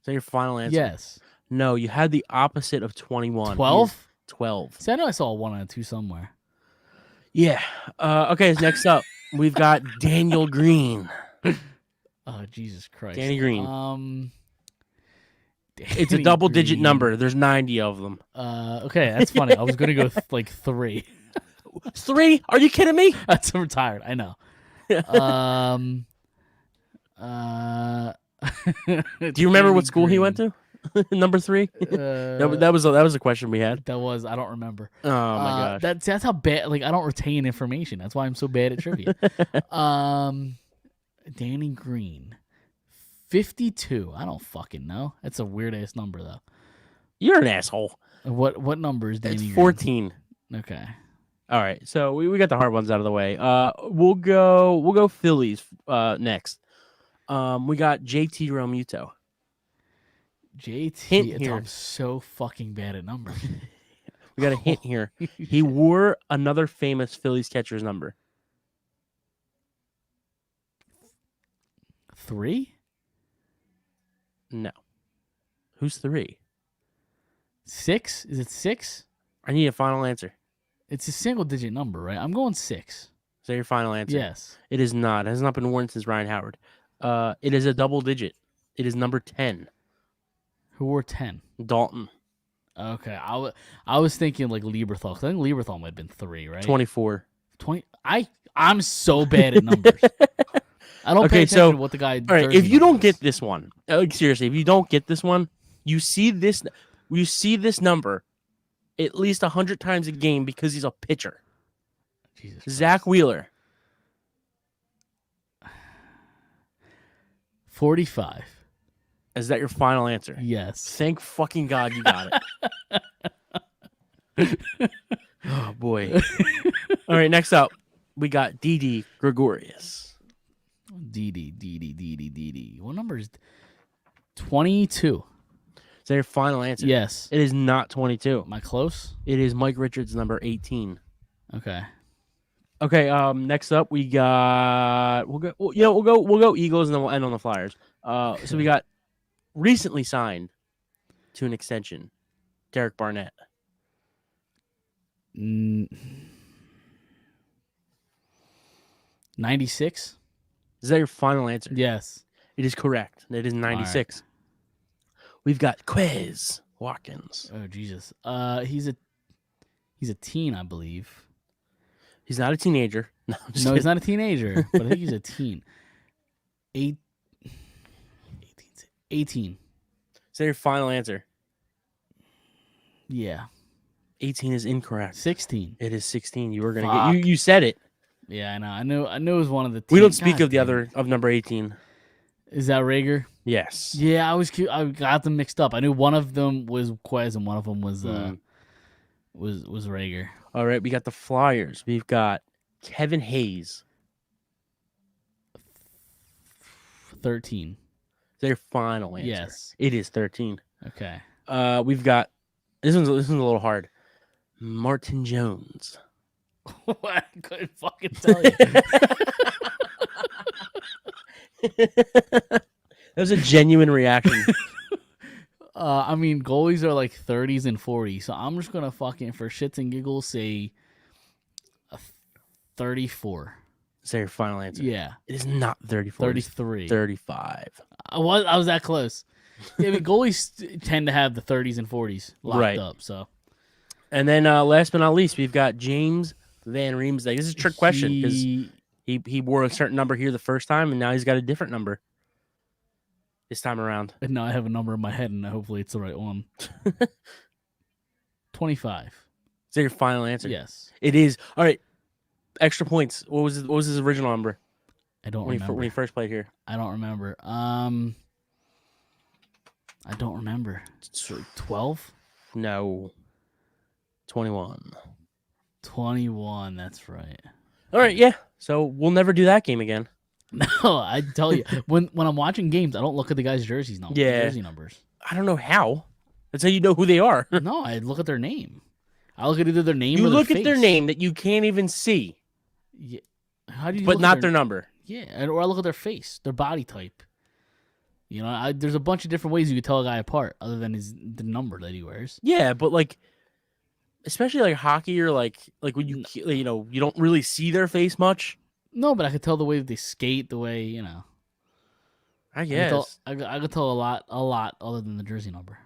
that your final answer? Yes. No, you had the opposite of 21. 12? 12. See, I know I saw a 1 and a 2 somewhere. Yeah. Okay, next up, we've got Daniel Green. Oh, Jesus Christ. Danny Green. It's a Danny double-digit Green. number. There's 90 of them. Okay, that's funny. I was going to go like 3. 3? Are you kidding me? That's I'm retired. I know. Do you remember what school he went to? Number 3? That was a question we had. That was I don't remember. Oh my gosh. That's how bad. Like I don't retain information. That's why I'm so bad at trivia. Danny Green, 52. I don't fucking know. That's a weird ass number though. You're an asshole. What number is Danny It's Green? 14. Okay. All right, so we got the hard ones out of the way. We'll go Phillies next. We got JT Realmuto. JT. Hint here. I'm so fucking bad at numbers. We got a hint here. He wore another famous Phillies catcher's number. 3? No. Who's 3? 6? Is it 6? I need a final answer. It's a single digit number, right? I'm going 6. Is that your final answer? Yes. It is not. It has not been worn since Ryan Howard. It is a double digit. It is number 10. Who wore 10? Dalton. Okay. I was thinking like Lieberthal. 'Cause I think Lieberthal might have been 3, right? 24. 20. I'm so bad at numbers. I don't pay Okay, attention so to what the guy. All right, if you don't get this one, seriously, if you don't get this one, you see this number at least 100 times a game because he's a pitcher. Jesus Christ. Zach Wheeler. 45. Is that your final answer? Yes. Thank fucking God you got it. Oh boy. All right, next up, we got Didi Gregorius. DD. What number is 22? Is that your final answer? Yes. It is not 22. Am I close? It is Mike Richards, number 18. Okay. Okay. Next up, we got we'll go Eagles and then we'll end on the Flyers. So we got recently signed to an extension, Derek Barnett. 96? Is that your final answer? Yes. It is correct. It is 96. We've got Quez Watkins. Oh Jesus. He's a teen, I believe. He's not a teenager. No, I'm just No, he's kidding. not a teenager, but I think he's a teen. 18. Is that your final answer? Yeah. 18 is incorrect. 16. It is 16. You were gonna Fuck. get you said it. Yeah, I know. I knew it was one of the. We team- don't speak God of the damn other it. of number 18. Is that Rager? Yes. Yeah, I got them mixed up. I knew one of them was Quez and one of them was was Rager. All right, we got the Flyers. We've got Kevin Hayes. 13. Is that your final answer? Yes. It is 13. Okay. We've got this one's a little hard. Martin Jones. I couldn't fucking tell you. That was a genuine reaction. I mean, goalies are like 30s and 40s, so I'm just gonna fucking for shits and giggles say a 34. Is that your final answer? Yeah, It is not 34. It is 33. 35. I was that close. Yeah, I mean, goalies tend to have the 30s and 40s locked Right. up. So And then last but not least, we've got James Van Riemsdyk. This is a trick question because he wore a certain number here the first time, and now he's got a different number this time around. And now I have a number in my head, and hopefully it's the right one. 25. Is that your final answer? Yes. It is. All right. Extra points. What was his original number I don't when remember. he first played here? I don't remember. I don't remember. 12? No. 21. 21. That's right. All right. Yeah. So we'll never do that game again. No, I tell you, when I'm watching games, I don't look at the guys' jersey numbers. I don't know how. That's how you know who they are. No, I look at their name. I look at either their name You or their look at their face. name that you can't even see, Yeah. How do you? but look at not their number. Yeah, or I look at their face, their body type. You know, there's a bunch of different ways you could tell a guy apart, other than the number that he wears. Yeah, but like, especially like hockey or like when you don't really see their face much. No, but I could tell the way that they skate, the way I guess I could tell a lot, other than the jersey number.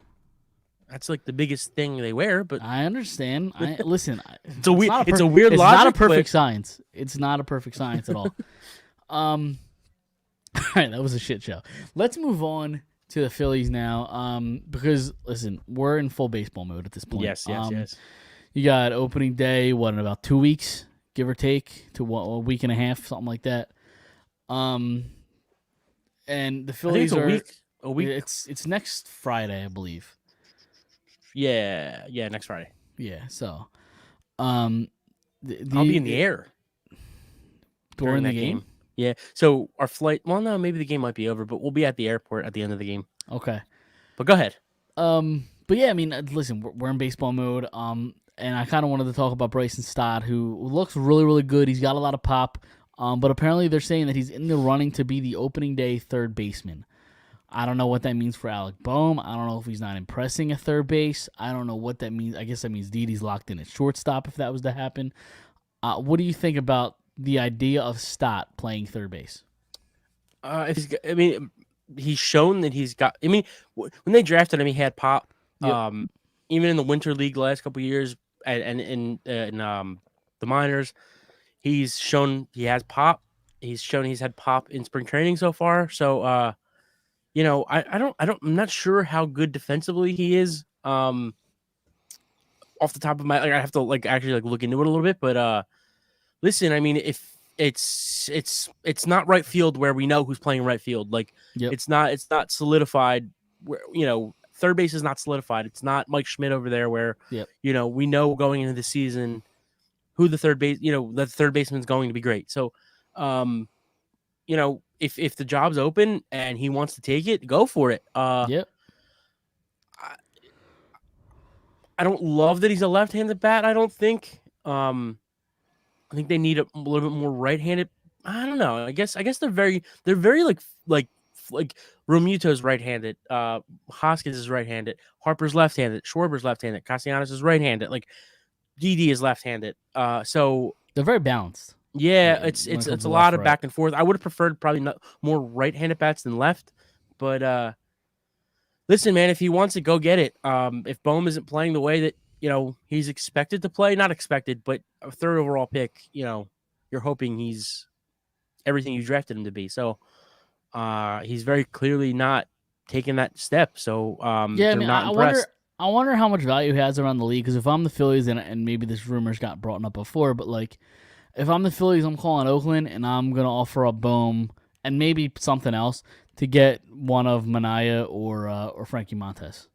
that's like the biggest thing they wear. But I understand. Listen, it's a weird. not It's a weird It's logic. not a perfect but- science. It's not a perfect science at all. All right, that was a shit show. Let's move on to the Phillies now. Because listen, we're in full baseball mode at this point. Yes. You got opening day. What, in about 2 weeks, give or take, to a week and a half, something like that. And the I think Phillies it's are a week. It's next Friday, I believe. Yeah. Next Friday. Yeah. So, I'll be in the air during the that game. Yeah. So our flight. Well, no, maybe the game might be over, but we'll be at the airport at the end of the game. Okay. But go ahead. But yeah, I mean, listen, we're in baseball mode. And I kind of wanted to talk about Bryson Stott, who looks really, really good. He's got a lot of pop. But apparently they're saying that he's in the running to be the opening day third baseman. I don't know what that means for Alec Boehm. I don't know if he's not impressing at third base. I don't know what that means. I guess that means Didi's locked in at shortstop if that was to happen. What do you think about the idea of Stott playing third base? He's shown that he's got. I mean, when they drafted him, he had pop. Yep. Even in the winter league the last couple of years, and in the minors, he's shown he has pop. He's shown he's had pop in spring training so far. So, I'm not sure how good defensively he is. Off the top of my, I have to actually look into it a little bit. But listen, I mean, if it's not right field where we know who's playing right field. Yep. It's not solidified. Where third base is not solidified. It's not Mike Schmidt over there where Yep. We know going into the season who the third base the third baseman's going to be great. So, if the job's open and he wants to take it, go for it. Yep. I don't love that he's a left-handed bat. I don't think. I think they need a little bit more right-handed. I don't know. I guess they're very like Romuto's right-handed. Hoskins is right-handed. Harper's left-handed. Schwarber's left-handed. Castellanos is right-handed. Didi is left-handed. So They're very balanced. yeah, when it's it comes a to lot left, of right. back and forth. I would have preferred probably more right-handed bats than left, but listen, man, if he wants it, go get it. If Boehm isn't playing the way that he's expected to play, not expected, but a third overall pick, you're hoping he's everything you drafted him to be. So he's very clearly not taking that step. So Yeah, they're not impressed. I wonder how much value he has around the league. Because if I'm the Phillies, and maybe this rumor's got brought up before, but if I'm the Phillies, I'm calling Oakland, and I'm gonna offer up Boehm and maybe something else to get one of Manaea or Frankie Montes.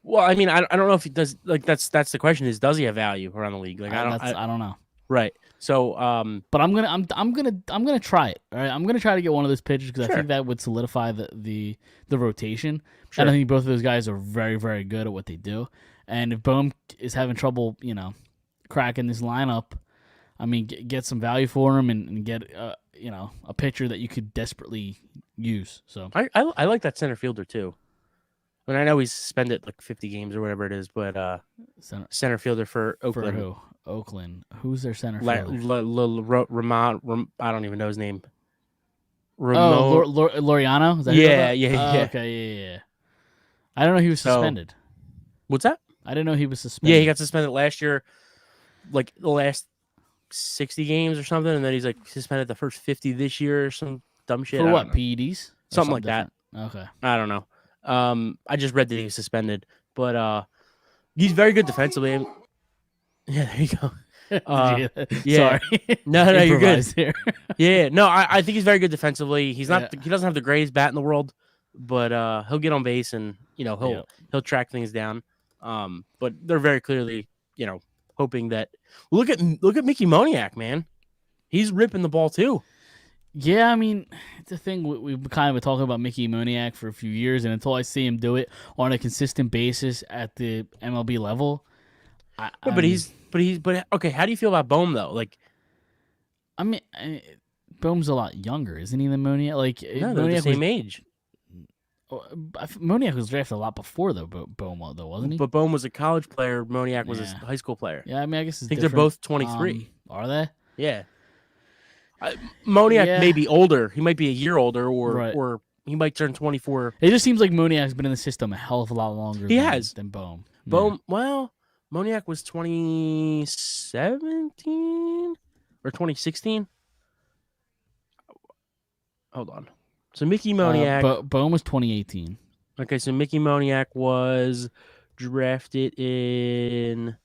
Well, I mean, I don't know if he does. That's the question: is does he have value around the league? I don't know. Right. So, But I'm gonna try it. All right, I'm gonna try to get one of those pitchers because I think that would solidify the rotation. Sure. And I think both of those guys are very, very good at what they do. And if Boehm is having trouble, cracking this lineup, I mean, get some value for him and get a pitcher that you could desperately use. So I like that center fielder too. And I know he's suspended like 50 games or whatever it is, but center fielder for For Oakland. who? Oakland. Who's their center La- fielder? I don't even know his name. Oh, Ramon. Loriano? Is that who you're Yeah, about? yeah, Oh, yeah. okay, yeah. I don't know he was So- suspended. What's that? I didn't know he was suspended. Yeah, he got suspended last year, like the last 60 games or something, and then he's like suspended the first 50 this year or some dumb shit. For I what? don't know. PEDs? Or Something like that. different? Okay. I don't know. I just read that he was suspended, but he's very good defensively. Yeah, there you go. Yeah. Sorry. No, you're good. Improvised here. Yeah, no, I think he's very good defensively. He's not. Yeah. He doesn't have the greatest bat in the world, but he'll get on base and he'll track things down. But they're very clearly hoping that. Look at Mickey Moniak, man. He's ripping the ball too. Yeah, I mean, the thing we've kind of been talking about Mickey Moniak for a few years, and until I see him do it on a consistent basis at the MLB level, But okay. How do you feel about Bohm though? Like, I mean, Bohm's a lot younger, isn't he, than Moniak? Like, no, they're the same age. Moniak was drafted a lot before Bohm, though, wasn't he? But Bohm was a college player. Moniak was a high school player. Yeah, I mean, I guess it's I think different. they're both 23. Are they? Yeah. Moniak Yeah. may be older. He might be a year older, Right. or he might turn 24. It just seems like Moniak's been in the system a hell of a lot longer. He has. than Bohm. Bohm, well, Moniak was 2017 or 2016. Hold on. So Mickey Moniak. Bohm was 2018. Okay, so Mickey Moniak was drafted in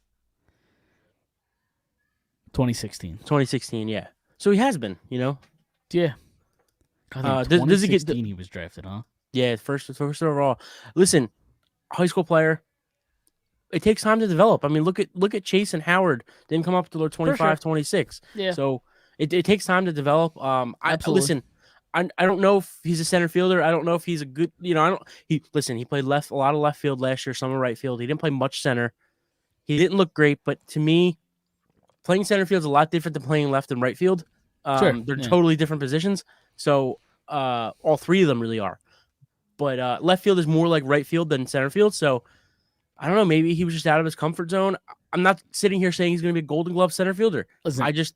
2016. 2016. Yeah. So he has been, Yeah. God, does he get 2016 he was drafted, huh? Yeah, first overall. Listen, high school player. It takes time to develop. I mean, look at Chase and Howard. Didn't come up till they're 25, sure. 26. Yeah. So it takes time to develop. Absolutely. I don't know if he's a center fielder. I don't know if he's a good. He played a lot of left field last year, some of right field. He didn't play much center. He didn't look great, but to me, playing center field is a lot different than playing left and right field. Sure, They're yeah. totally different positions. So all three of them really are. But left field is more like right field than center field. So I don't know. Maybe he was just out of his comfort zone. I'm not sitting here saying he's going to be a Golden Glove center fielder. Listen, I just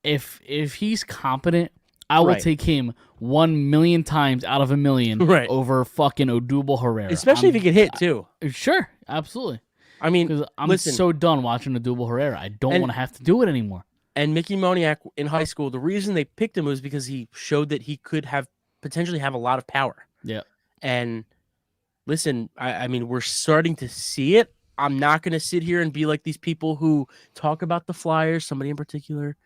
if he's competent, I will Right. take him 1,000,000 times out of 1,000,000 Right. over fucking Odubel Herrera. especially if he can hit too. Sure, absolutely. I mean, Because I'm listen, so done watching Odubel Herrera. I don't And- want to have to do it anymore. and Mickey Moniak in high school, the reason they picked him was because he showed that he could potentially have a lot of power. Yeah. And listen, I mean, we're starting to see it. I'm not going to sit here and be like these people who talk about the Flyers, somebody in particular,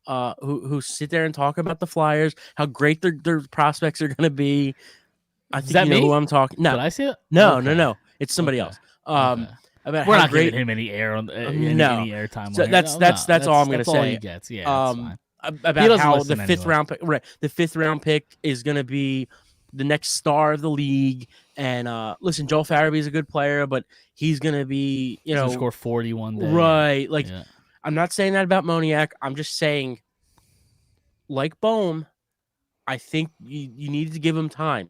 who sit there and talk about the Flyers, how great their prospects are going to be. I think that you know me? who I'm talking. Did No, I see it? no, Okay. no, no. It's somebody Okay. else. Okay. About We're how not great. giving him any air on any No. airtime. So on here. that's all I'm gonna That's all say. he gets. Yeah, that's fine. About doesn't how listen the fifth anyway. round pick, right? The fifth round pick is going to be the next star of the league. And listen, Joel Farabee is a good player, but he's going to be, He's gonna score 41 day. right? Like, Yeah. I'm not saying that about Moniak. I'm just saying, like Bohm, I think you need to give him time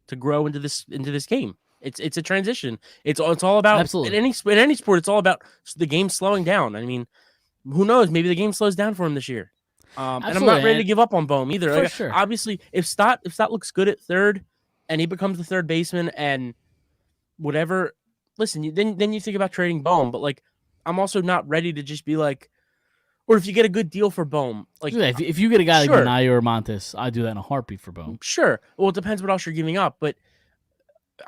to grow into this game. It's a transition. It's all about Absolutely. in any sport. It's all about the game slowing down. I mean, who knows? Maybe the game slows down for him this year. And I'm not Absolutely, ready to and- give up on Bohm either. For Like, sure. Obviously, if Stott looks good at third, and he becomes the third baseman, and whatever, listen, then you think about trading Bohm. But like, I'm also not ready to just be like, or if you get a good deal for Bohm, like Yeah, if you get a guy Sure. like Benayo or Montes, I'd do that in a heartbeat for Bohm. sure. Well, it depends what else you're giving up, but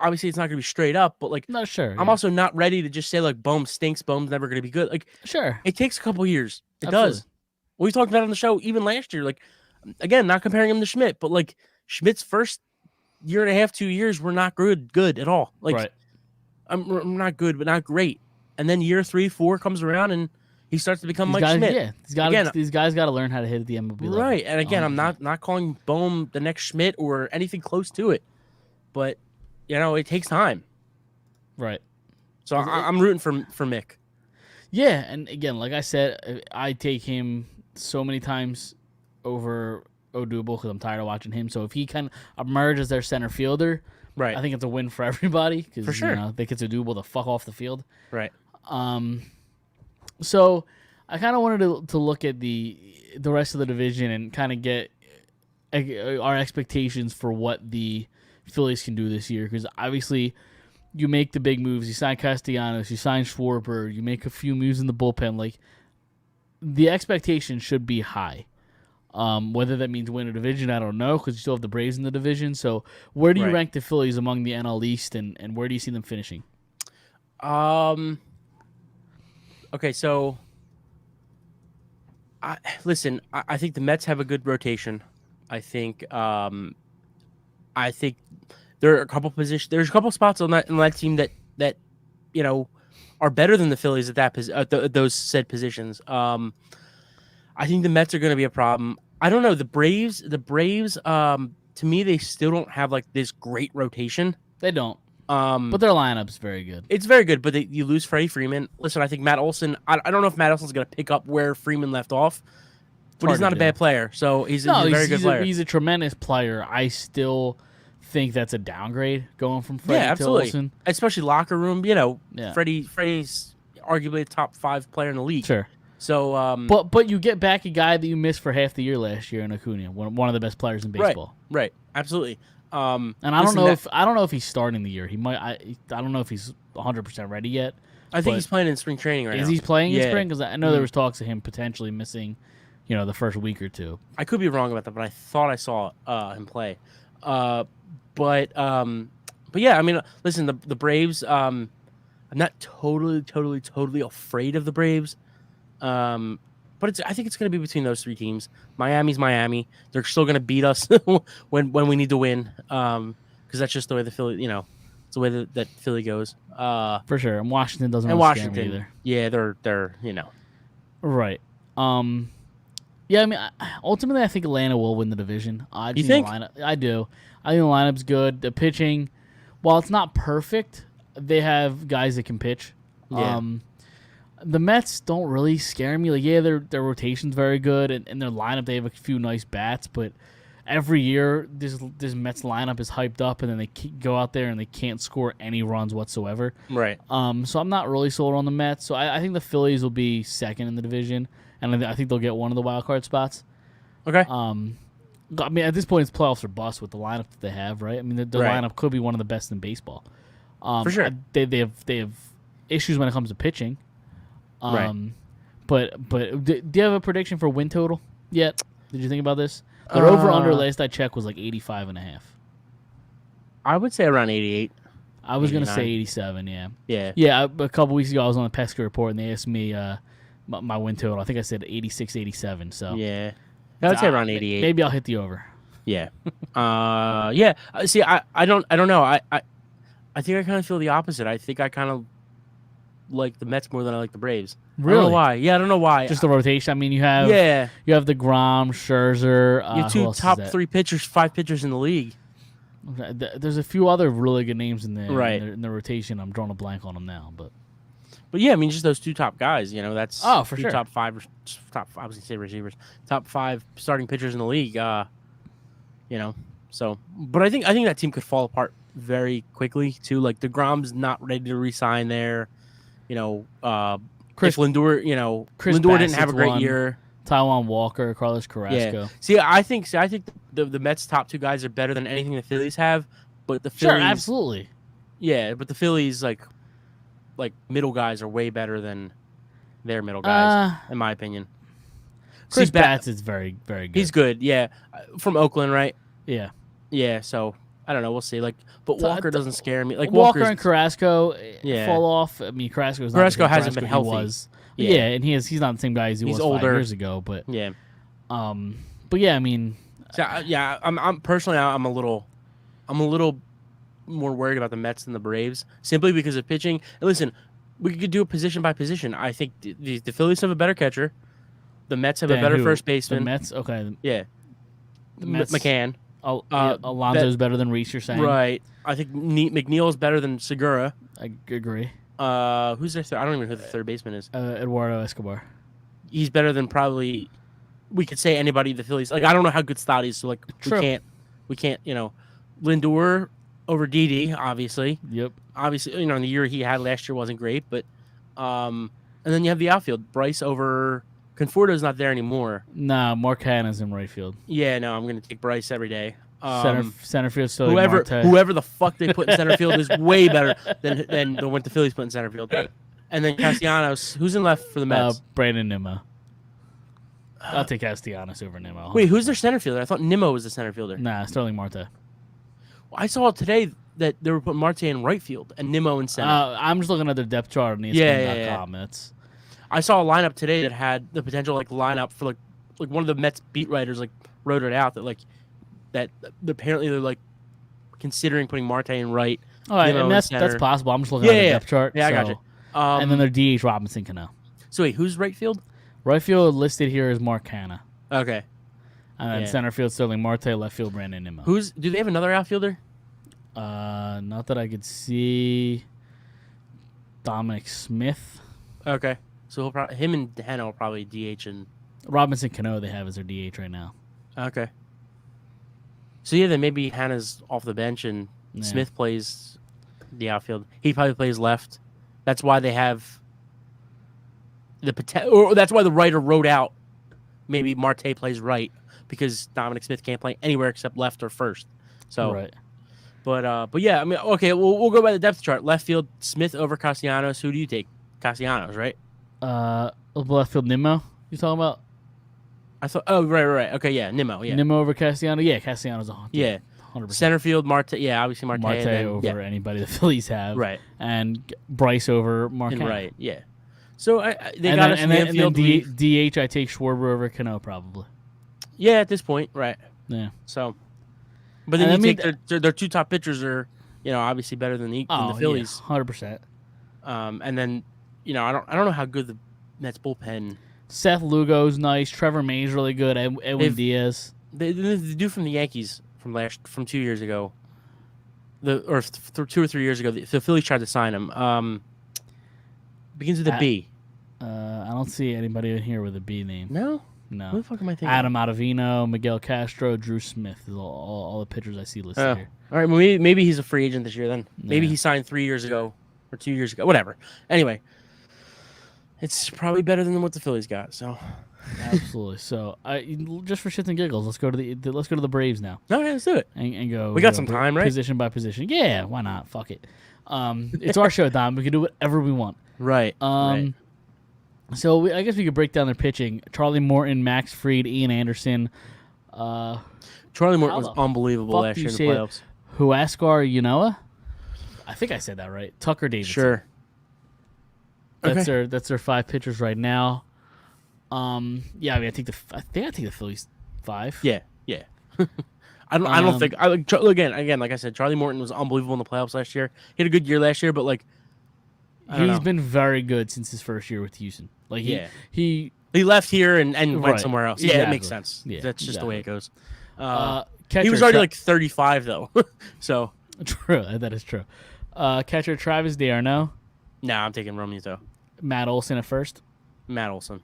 obviously it's not going to be straight up. But like, No, sure. I'm yeah. also not ready to just say like Bohm stinks. Bohm's never going to be good. Like, sure. it takes a couple years. It Absolutely. does. We talked about it on the show even last year. Like, again, not comparing him to Schmidt, but like Schmidt's first year and a half, 2 years were not good at all. Like, Right. I'm not good, but not great. And then year 3, 4 comes around and he starts to become These Mike guys, Schmidt. yeah, Again, these guys got to learn how to hit at the MLB level. Right. And again, I'm 100%. not calling Bohm the next Schmidt or anything close to it, but it takes time. Right. So I'm rooting for Mick. Yeah, and again, like I said, I take him so many times over Odubel because I'm tired of watching him. So if he can emerge as their center fielder, Right. I think it's a win for everybody because For sure. they get to do able to fuck off the field. Right. So I kind of wanted to look at the rest of the division and kind of get our expectations for what the Phillies can do this year, because obviously you make the big moves. You sign Castellanos, you sign Schwarber, you make a few moves in the bullpen. Like, the expectation should be high. Whether that means win a division, I don't know, because you still have the Braves in the division. So where do you rank the Phillies among the NL East, and where do you see them finishing? Okay, so I think the Mets have a good rotation. I think there are a couple positions. There's a couple spots on that team that are better than the Phillies at those said positions. I think the Mets are going to be a problem. I don't know, the Braves. To me, they still don't have like this great rotation. They don't. But their lineup's very good. It's very good, but you lose Freddie Freeman. Listen, I think Matt Olson. I don't know if Matt Olson's going to pick up where Freeman left off, but he's not a bad player. So he's a very good player. He's a tremendous player. I still think that's a downgrade going from Freddie to Olson. Especially locker room. Freddie's arguably a top 5 player in the league. Sure. So, but you get back a guy that you missed for half the year last year in Acuna, one of the best players in baseball. Right. Absolutely. And I don't know if he's starting the year. He might. I don't know if he's 100% ready yet. I think he's playing in spring training right now. Is he playing in spring? Because I know there was talks of him potentially missing, the first week or two. I could be wrong about that, but I thought I saw him play. But yeah, I mean, listen, the Braves. I'm not totally afraid of the Braves. But I think it's going to be between those 3 teams. Miami's Miami. They're still going to beat us when we need to win. Because that's just the way the Philly, it's the way that Philly goes. For sure. And Washington doesn't really scare me either. Yeah, they're Right. Yeah, I mean, ultimately, I think Atlanta will win the division. You think? I do. I think the lineup's good. The pitching, while it's not perfect, they have guys that can pitch. Yeah. The Mets don't really scare me. Like, yeah, their rotation's very good, and their lineup, they have a few nice bats, but every year this Mets lineup is hyped up, and then they go out there and they can't score any runs whatsoever. Right. So I'm not really sold on the Mets. So I think the Phillies will be second in the division, and I think they'll get one of the wild card spots. Okay. I mean, at this point, it's playoffs or bust with the lineup that they have, right? I mean, the lineup could be one of the best in baseball. For sure. They have issues when it comes to pitching. But do you have a prediction for win total yet? Did you think about this? Their over-under last I checked was like 85.5. I would say around 88. I was going to say 87, yeah. Yeah. Yeah, a couple weeks ago I was on the Pesca Report and they asked me my win total. I think I said 86, 87. So yeah. I would say around 88. Maybe I'll hit the over. Yeah. Yeah. See, I don't know. I think I kind of feel the opposite. I think I kind of like the Mets more than I like the Braves. Really? I don't know why. Yeah, I don't know why. Just the rotation. I mean, you have the Grom, Scherzer. You have 2 top 3 pitchers, 5 pitchers in the league. There's a few other really good names in there. Right. In the rotation. I'm drawing a blank on them now, but yeah, I mean, just those 2 top guys. That's for sure. Top 5. I was gonna say receivers. Top 5 starting pitchers in the league. So, but I think that team could fall apart very quickly too. Like DeGrom's not ready to re-sign there. Chris Lindor. Chris Lindor didn't have a great year. Taijuan Walker, Carlos Carrasco. Yeah. See, I think the Mets' top 2 guys are better than anything the Phillies have. But the Phillies, sure, absolutely. Yeah, but the Phillies like middle guys are way better than their middle guys, in my opinion. Chris Batts is very, very good. He's good, yeah. From Oakland, right? Yeah. Yeah, so I don't know. We'll see. But Walker doesn't scare me. Like Walker and Carrasco Yeah. fall off. I mean, Carrasco hasn't been healthy. Yeah, and he's not the same guy as he was older. 5 years ago. But yeah, but yeah, I mean, so, yeah. I'm personally, I'm a little more worried about the Mets than the Braves, simply because of pitching. And listen, we could do it position by position. I think the Phillies have a better catcher. The Mets have a better first baseman. The Mets, okay. Yeah. The Mets, McCann. Alonso's better than Reese, you're saying? Right. I think McNeil is better than Segura. I agree. Who's their third? I don't even know who the third baseman is. Eduardo Escobar. He's better than probably we could say anybody the Phillies. Like I don't know how good Stott is, so like True. we can't. Lindor over DD, obviously. Yep. Obviously, in the year he had last year wasn't great, but and then you have the outfield. Bryce over Conforto's not there anymore. Nah, Mark Hanna's in right field. Yeah, no, I'm gonna take Bryce every day. Center field still Whoever the fuck they put in center field is way better than the what the Phillies put in center field. And then Castellanos, who's in left for the Mets? Brandon Nimmo. I'll take Castellanos over Nimmo. Wait, who's their center fielder? I thought Nimmo was the center fielder. Nah, Sterling Marte. I saw today that they were putting Marte in right field and Nimmo in center. I'm just looking at their depth chart on ESPN.com. It's I saw a lineup today that had the potential lineup for like one of the Mets beat writers wrote it out that apparently they're considering putting Marte in right. All right, Nimmo and in that's center. possible. I'm just looking at the depth chart. Yeah, I got you. And then their DH Robinson Cano. So wait, who's right field? Right field listed here is Mark Hanna. Okay. And then Yeah. center field Sterling Marte, left field Brandon Nimmo. Do they have another outfielder? Not that I could see. Dominic Smith. Okay. So him and Hanna will probably DH and Robinson Cano they have as their DH right now. okay. So yeah, then maybe Hanna's off the bench and Yeah. Smith plays the outfield. He probably plays left. That's why they have or that's why the writer wrote out maybe Marte plays right because Dominic Smith can't play anywhere except left or first. So, Right. but yeah, I mean, okay, we'll go by the depth chart. Left field, Smith over Castellanos. Who do you take? Castellanos, right? Left field Nimmo. You talking about I thought. Oh, right. Okay, yeah, Nimmo. Yeah, Nimmo over Castellanos? Yeah, Castellanos. yeah. 100%. Center field, Marte. Yeah, obviously Marte. Marte and then, over anybody the Phillies have. Right. And Bryce over Mark And Hanna. right. Yeah. So they And got then, us and in then, the and then infield. DH, I take Schwarber over Cano probably. Yeah, at this point, right. Yeah. So, but then And you I take their two top pitchers are, obviously better than the Phillies. 100%. And then, I don't know how good the Mets bullpen. Seth Lugo's nice. Trevor May's really good. Edwin Diaz. The dude from the Yankees from 2 years ago, 2 or 3 years ago, the Phillies tried to sign him. Begins with a B. I don't see anybody in here with a B name. No. No. Who the fuck am I thinking? Adam Ottavino, Miguel Castro, Drew Smith is all the pitchers I see listed Oh. here. All right, well, maybe he's a free agent this year then. Maybe Yeah. he signed 3 years ago or 2 years ago, whatever. Anyway, it's probably better than what the Phillies got. So, Absolutely. So, just for shits and giggles, let's go to the Braves now okay, let's do it. and go. We got some time, right? Position by position. Yeah, why not? Fuck it. It's our show, Dom. We can do whatever we want. Right. right. So I guess we could break down their pitching. Charlie Morton, Max Fried, Ian Anderson. Charlie Morton how was the unbelievable fuck last do year you in the say playoffs. Huascar Yanoa. I think I said that right. Tucker Davidson. Sure. That's their 5 pitchers right now. Yeah, I mean, I think I take the Phillies 5. Yeah. I don't think again like I said, Charlie Morton was unbelievable in the playoffs last year. He had a good year last year, but I don't He's know. been very good since his first year with Houston. He He left here and Right. went somewhere else. Yeah, it makes Exactly. sense. Yeah, That's just the way it goes. catcher, He was already 35 though, so true. That is true. Catcher Travis d'Arnaud, I'm taking Romeo. Matt Olson at first, Matt Olson.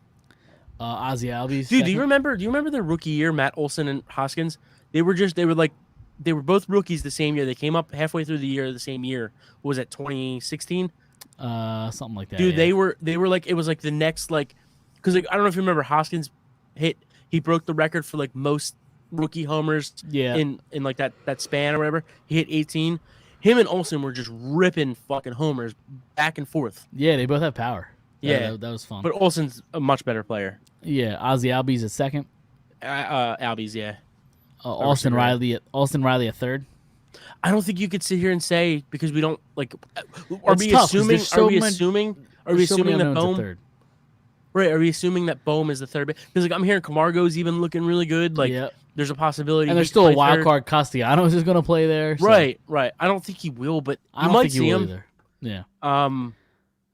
Ozzy Albies. Dude, do second. you remember their rookie year, Matt Olson and Hoskins? They were both rookies the same year. They came up halfway through the year the same year. What was that, 2016? Something like that. Dude, yeah. they were like, it was like the next because I don't know if you remember, Hoskins he broke the record for most rookie homers Yeah. in like that span or whatever. He hit 18. Him and Olsen were just ripping fucking homers back and forth. Yeah, they both have power. Yeah. That was fun. But Olsen's a much better player. Yeah, Ozzy Albies at second. Albies, yeah. Austin Riley at third. I don't think you could sit here and say, because we don't are It's we tough, 'cause assuming there's so many- are we There's so many assuming that unknowns at Bohm third. right? Are we assuming that Bohm is the third? Because I'm hearing Camargo's even looking really good. Yep. There's a possibility. And he there's could still a play wild third. card. Castellanos is going to play there. So Right. I don't think he will, but I you don't might think he see will him. either. Yeah.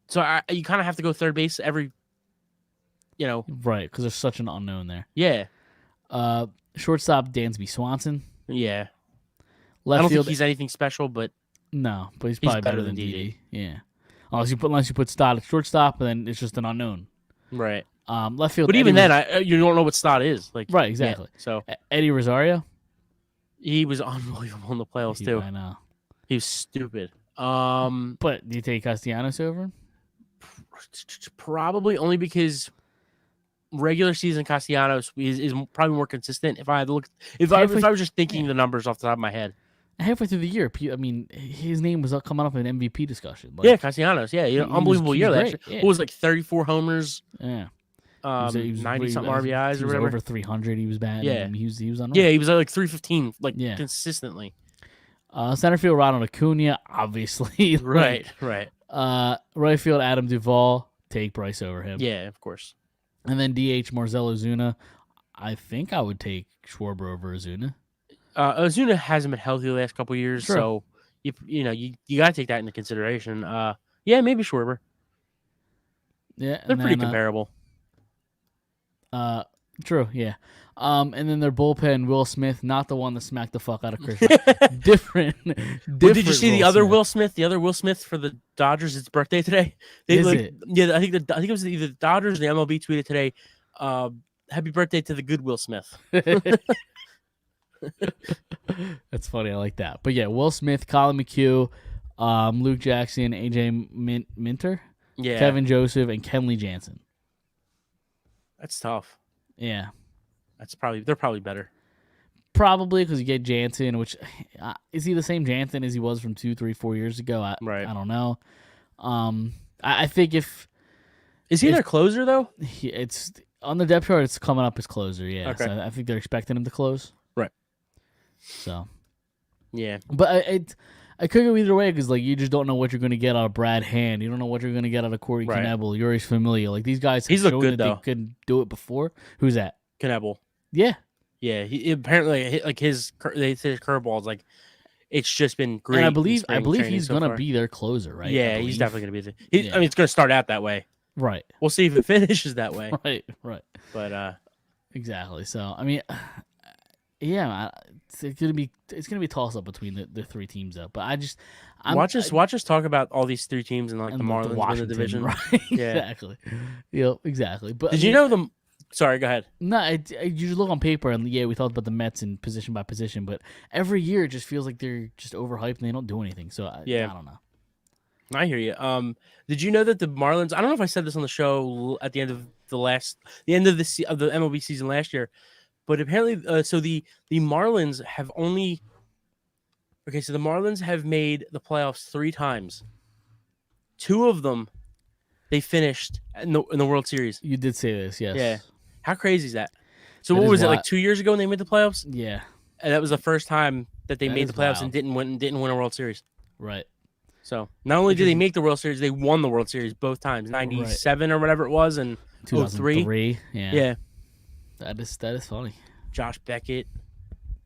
So you kind of have to go third base every. Right, because there's such an unknown there. Yeah. Shortstop Dansby Swanson. Yeah. Left I don't field. think he's anything special, but No, but he's probably better than Didi. Yeah. Unless you put Stott at shortstop, and then it's just an unknown. right. Left field. But even Eddie then, you don't know what Stott is. Right, exactly. Yeah, so Eddie Rosario. he was unbelievable in the playoffs too. I know. He was stupid. But do you take Castellanos over him? Probably only because regular season Castellanos is probably more consistent. If I had to look, if I was just thinking the numbers off the top of my head, halfway through the year, I mean, his name was coming up in MVP discussion. Like, yeah, Castellanos, yeah, unbelievable he year. was Last great, year. yeah. What was it, like 34 homers, yeah, 90 something RBIs he or was whatever. over 300. He was bad. Yeah. I mean, he was unreal. Yeah, he was at like 315, like Yeah. consistently. Center field, Ronald Acuna, obviously. Right. Right field, Adam Duvall. Take Bryce over him. Yeah, of course. And then DH, Marcell Ozuna. I think I would take Schwarber over Ozuna. Ozuna hasn't been healthy the last couple of years, True. so you got to take that into consideration. Yeah, maybe Schwarber. Yeah, They're pretty comparable. True, yeah. And then their bullpen, Will Smith, not the one that smacked the fuck out of Christian. different. Well, did you see the other Will Smith? The other Will Smith for the Dodgers. It's birthday today. Is it? Yeah, I think it was either the Dodgers or the MLB tweeted today. Happy birthday to the good Will Smith. That's funny. I like that. But yeah, Will Smith, Colin McHugh, Luke Jackson, AJ Minter, Yeah, Kevin Joseph, and Kenley Jansen. that's tough. Yeah. They're probably better. Probably because you get Jansen, which is he the same Jansen as he was from 2, 3, 4 years ago? I don't know. I think if Is he their closer though? it's on the depth chart, it's coming up as closer. Yeah, Okay. so I think they're expecting him to close. Right. So, Yeah. but I could go either way because like you just don't know what you're going to get out of Brad Hand. You don't know what you're going to get out of Corey Right. Knebel. Yuri's Familia. Like these guys, He's have looked shown good, that though. they could do it before. Who's that? Knebel. Yeah. Yeah. He apparently like they say his curveballs like it's just been great. And I in believe spring he's training so going to far. be their closer, right? I Yeah, he's believe. definitely going to be. Yeah. I mean, it's going to start out that way. Right. We'll see if it finishes that way. Right. But Exactly. So I mean, yeah, it's gonna be a toss up between the three teams though. But watch us talk about all these three teams and like and the Marlins in the Washington, division. right? Yeah. Exactly. Yep. Exactly. But Did you know them? Sorry, go ahead. No, you just look on paper and yeah, we talked about the Mets in position by position, but every year it just feels like they're just overhyped and they don't do anything. So I don't know. I hear you. Did you know that the Marlins? I don't know if I said this on the show at the end of the MLB season last year, but apparently, so the Marlins have only. Okay, so the Marlins have made the playoffs 3 times. 2 of them, they finished in the World Series. You did say this, yes. Yeah. How crazy is that? So That what is was it wild. like 2 years ago when they made the playoffs? Yeah. And that was the first time that they That made is the playoffs wild. and didn't win a World Series. Right. So not only did they make the World Series, they won the World Series both times, 97 or whatever it was, and 03. 2003. Yeah. Yeah. That is funny. Josh Beckett,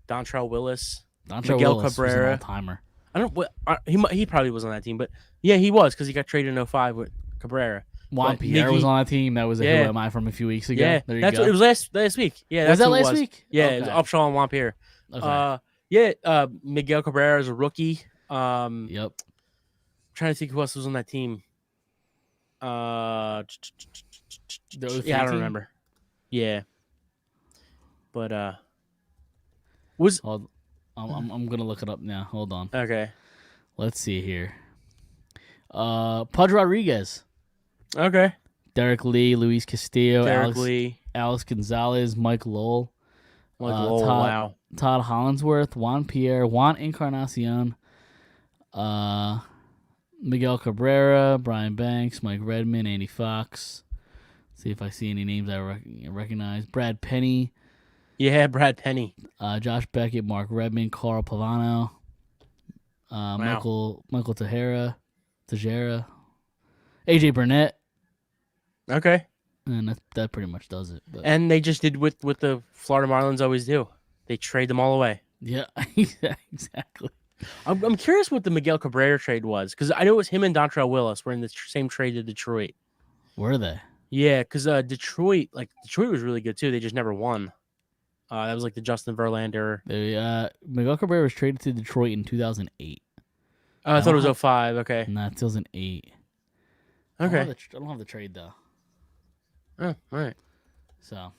Dontrell Willis, Dontrell Miguel Willis Cabrera. was an all-timer. I don't what he probably was on that team, but yeah, he was because he got traded in 05 with Cabrera. Juan But Pierre Miggy- was on that team. That was a Yeah. Who Am I from a few weeks ago. Yeah, There you that's go. what it was last week. Yeah, Was that's that who it last week? Yeah, it was Okay. Upshaw and Juan Pierre. Okay. Miguel Cabrera is a rookie. Yep. Trying to think who else was on that team. The 03 Yeah, I don't team? remember. Yeah, but was Hold, I'm gonna look it up now. Hold on. okay. Let's see here. Pudge Rodriguez, Okay, Derek Lee, Luis Castillo, Derek Lee, Alex Gonzalez, Mike Lowell, Lowell, Todd, wow. Todd Hollinsworth, Juan Pierre, Juan Encarnacion, Miguel Cabrera, Brian Banks, Mike Redmond, Andy Fox. See if I see any names I recognize. Brad Penny, Yeah, Brad Penny. Josh Beckett, Mark Redmond, Carl Pavano, Michael Tejera, AJ Burnett, Okay, and that pretty much does it. But and they just did what the Florida Marlins always do. They trade them all away. yeah, exactly. I'm curious what the Miguel Cabrera trade was because I know it was him and Dontrell Willis were in the same trade to Detroit. Were they? Yeah, because Detroit was really good too. They just never won. That was like the Justin Verlander. Miguel Cabrera was traded to Detroit in 2008. I thought it was 05. Okay. Nah, 2008. Okay. I don't have the trade though. Oh, all right. So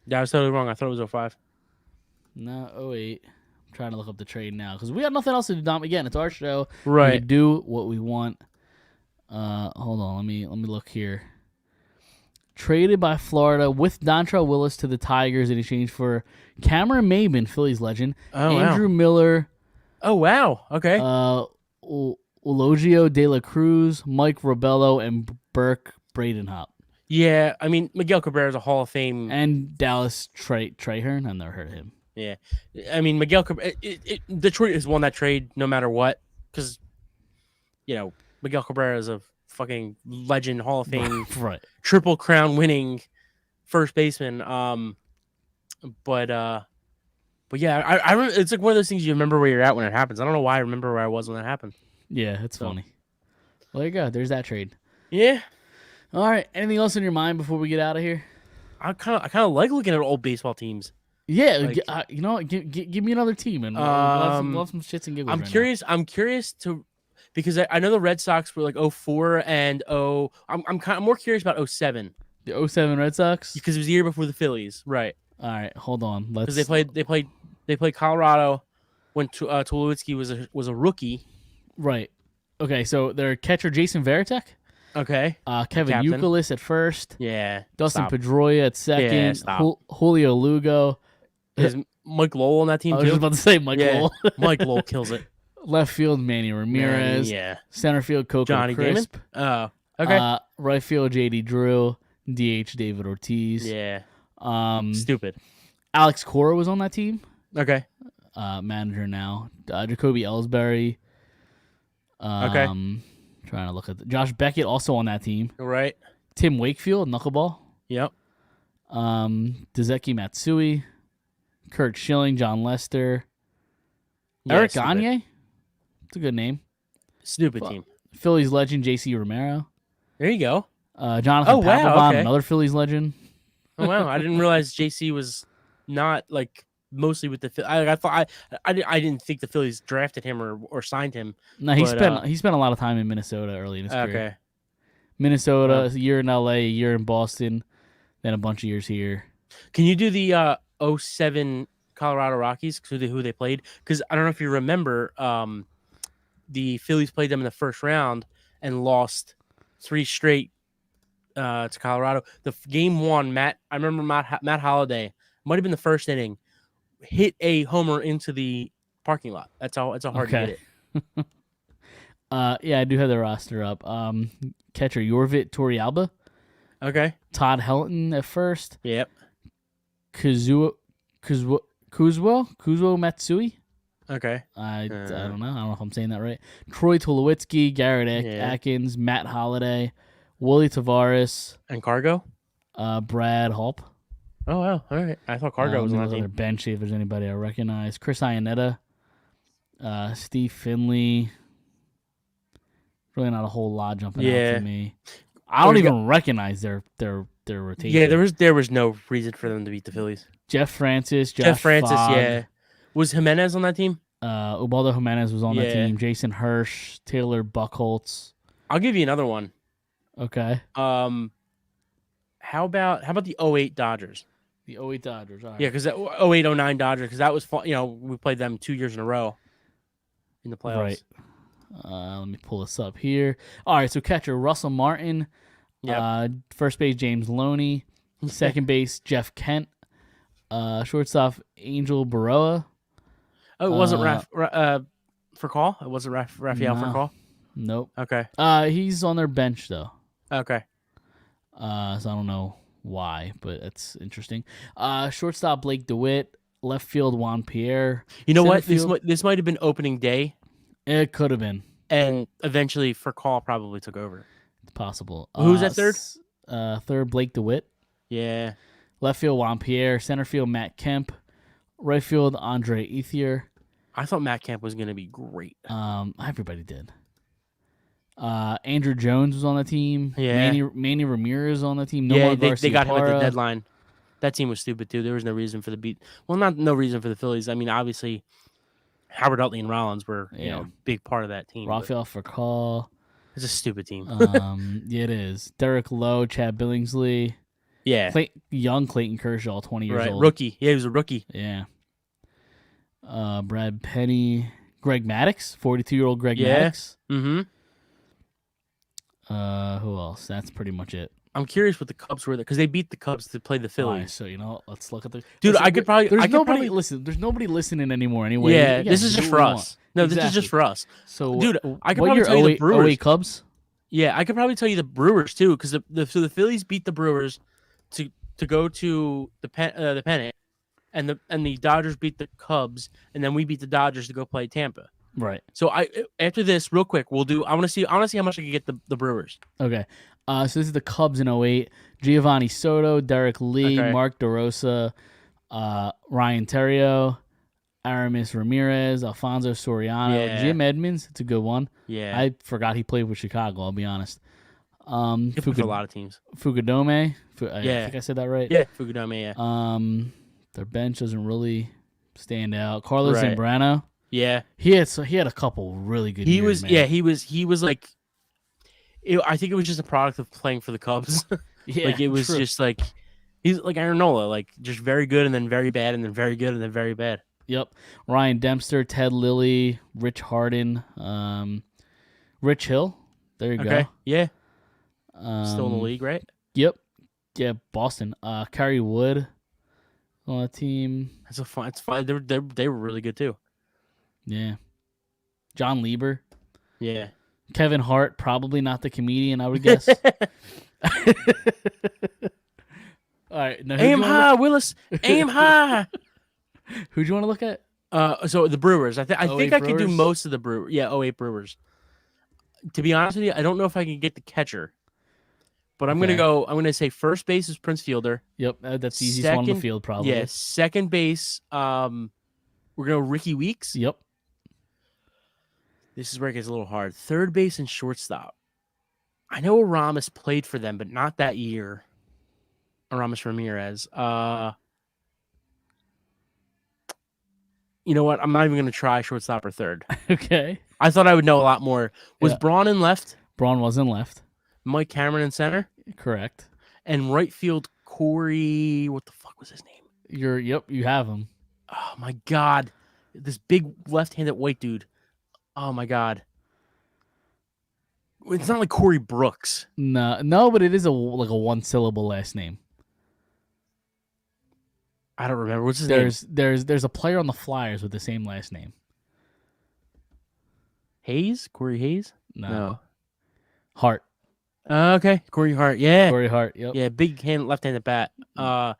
Yeah, I was totally wrong. I thought it was 05. no 08. trying to look up the trade now because we got nothing else to do. Dom. Again, it's our show. We Right. can do what we want. Hold on. Let me look here. Traded by Florida with Dontrell Willis to the Tigers in exchange for Cameron Maben, Phillies legend, Oh, Andrew Miller, Oh, wow. Okay. Eulogio De La Cruz, Mike Robello, and Burke Bradenhop. Yeah, I mean, Miguel Cabrera is a Hall of Fame. And Dallas Traherne. I've never heard of him. Yeah. I mean, Miguel Cabrera, Detroit has won that trade no matter what because, Miguel Cabrera is a fucking legend, Hall of Fame, Right. Triple Crown winning first baseman. But yeah, I remember, it's like one of those things you remember where you're at when it happens. I don't know why I remember where I was when that happened. Yeah, it's funny. Well, there you go. There's that trade. Yeah. All right. Anything else in your mind before we get out of here? I kind of like looking at old baseball teams. Yeah, Like- you know what? Give me another team and we'll have some shits and giggles. I'm curious to because I know the Red Sox were like 04 and I'm more curious about 07 the 07 Red Sox. because it was the year before the Phillies, right? All right, hold on. Let's. Because they played Colorado when Tulowitzki was a rookie. Right. Okay, so their catcher Jason Varitek, Okay. Kevin Captain. Youkilis at first, Yeah. Dustin stop. Pedroia at second, Yeah, stop. Julio Lugo. Is Mike Lowell on that team I was too? just about to say Mike Yeah. Lowell. Mike Lowell kills it. Left field Manny Ramirez. Yeah. Center field Coco Johnny Crisp. Damon. Oh. Okay. Right field JD Drew. DH David Ortiz. Yeah. Stupid. Stupid. Alex Cora was on that team. Okay. Manager now. Jacoby Ellsbury. Okay. Trying to look at Josh Beckett also on that team. Right. Tim Wakefield, knuckleball. Yep. Dezeki Matsui. Kurt Schilling, John Lester. Yeah, Eric stupid. Gagne. It's a good name. Stupid team. Phillies legend J.C. Romero. There you go. Jonathan Oh, wow, Papelbon, okay. another Phillies legend. Oh wow, I didn't realize JC was not like mostly with the. I thought I didn't think the Phillies drafted him or signed him. No, he But, spent a lot of time in Minnesota early in his career. Okay. Minnesota, Wow. a year in L.A., a year in Boston, then a bunch of years here. Can you do the 07 Colorado Rockies? Who they played? Because I don't know if you remember, the Phillies played them in the first round and lost 3 straight to Colorado. The game one, I remember Matt Holliday might have been the first inning, hit a homer into the parking lot. That's how hard to hit it. Yeah, I do have the roster up. Catcher Yorvit Torrealba, Okay. Todd Helton at first, Yep. Kuzwo Matsui. Okay. I don't know. I don't know if I'm saying that right. Troy Tulowitzki, Garrett Yeah. Atkins, Matt Holliday, Willie Tavares, And Cargo? Brad Hulp. Oh, wow. All right. I thought Cargo was on that Their team. bench. See if there's anybody I recognize. Chris Iannetta, Steve Finley. Really not a whole lot jumping out Yeah. to me. I don't even recognize their rotation. Yeah, there was no reason for them to beat the Phillies. Jeff Francis, Jeff Francis, Fogg, yeah. Was Jimenez on that team? Ubaldo Jimenez was on that Yeah. team. Jason Hirsch, Taylor Buckholtz. I'll give you another one. Okay. How about the 08 Dodgers? The 08 Dodgers. All right. Yeah, because 08, 09 Dodgers, because that was fun. We played them 2 years in a row in the playoffs. Right. Let me pull this up here. All right, so catcher Russell Martin. Yep. First base James Loney. Second base Jeff Kent. Shortstop Angel Baroa. Oh, it wasn't Furcal? It wasn't Rafael No. Furcal? Nope. Okay. He's on their bench though. Okay. So I don't know why, but it's interesting. Shortstop Blake DeWitt. Left field Juan Pierre. You know Center what? field- This might have been opening day, It could have been. and eventually Furcal probably took over. It's possible. Who's at third? Third Blake DeWitt. Yeah. Left field Juan Pierre. Center field Matt Kemp. Right field Andre Ethier. I thought Matt Camp was going to be great. Everybody did. Andrew Jones was on the team. Yeah. Manny Ramirez on the team. Yeah, Nomar they got him at the Garciaparra. deadline. That team was stupid, too. There was no reason for the beat. Well, no reason for the Phillies. I mean, obviously, Howard Utley and Rollins were, Yeah. a big part of that team. but Rafael Furcal. It's a stupid team. Yeah, it is. Derek Lowe, Chad Billingsley, yeah. young Clayton Kershaw, 20 years Right. old. Rookie. Yeah, he was a rookie. Yeah. Brad Penny, Greg Maddux, 42-year-old Greg Yeah. Maddux. Mm-hmm. Who else? That's pretty much it. I'm curious what the Cubs were there because they beat the Cubs to play the All right, Phillies. so let's look at the Dude, Listen, I could probably- There's I could nobody. probably- Listen, there's nobody listening anymore. Anyway, Yeah, Again, this is do just what for we us. want. No, this is Exactly. just for us. So, Dude, I could what probably year? tell you the 08 Brewers. Cubs. Yeah, I could probably tell you the Brewers too, because the Phillies beat the Brewers to go to the pennant, and the Dodgers beat the Cubs, and then we beat the Dodgers to go play Tampa. Right. So after this, real quick, we'll do. I want to see how much I can get the Brewers. Okay. So this is the Cubs in 08. Giovanni Soto, Derek Lee, Okay. Mark DeRosa, Ryan Terrio, Aramis Ramirez, Alfonso Soriano, Yeah. Jim Edmonds. It's a good one. Yeah, I forgot he played with Chicago. I'll be honest. he played for a lot of teams. Fukudome. I Yeah. think I said that right. Yeah, Fukudome. Yeah, Their bench doesn't really stand out. Carlos Right. Zambrano. yeah. He had a couple really good. He years, was. man. Yeah, he was like. I think it was just a product of playing for the Cubs. Yeah, like it was true. just like he's like Aaron Nola, like just very good and then very bad and then very good and then very bad. Yep. Ryan Dempster, Ted Lilly, Rich Harden, Rich Hill. There you Okay, go. yeah, Um, still in the league, right? Yep. Yeah, Boston. Kerry Wood on the team. It's fun. It's fun. They were really good too. Yeah. John Lieber. Yeah. Kevin Hart, probably not the comedian, I would guess. All right. Now Aim high, Willis. Aim high. Who do you want to look at? So the Brewers. I think 08 I could do Brewers? most of the Brewers. Yeah, 08 Brewers. To be honest with you, I don't know if I can get the catcher. But I'm Okay. gonna say first base is Prince Fielder. Yep, that's the easiest one on the Second- field, probably. Yeah, second base. We're gonna go Ricky Weeks. Yep. This is where it gets a little hard. Third base and shortstop. I know Aramis played for them, but not that year. Aramis Ramirez. You know what? I'm not even going to try shortstop or third. Okay. I thought I would know a lot more. Was Yeah. Braun in left? Braun wasn't left. Mike Cameron in center? Correct. And right field, Corey. What the fuck was his name? You have him. Oh, my God. This big left-handed white dude. Oh, my God. It's not like Corey Brooks. No, but it is like a one-syllable last name. I don't remember. What's his name? There's a player on the Flyers with the same last name. Hayes? Corey Hayes? No. Hart. Okay. Corey Hart. Yeah. Corey Hart. Yep. Yeah, big left-handed bat. I'm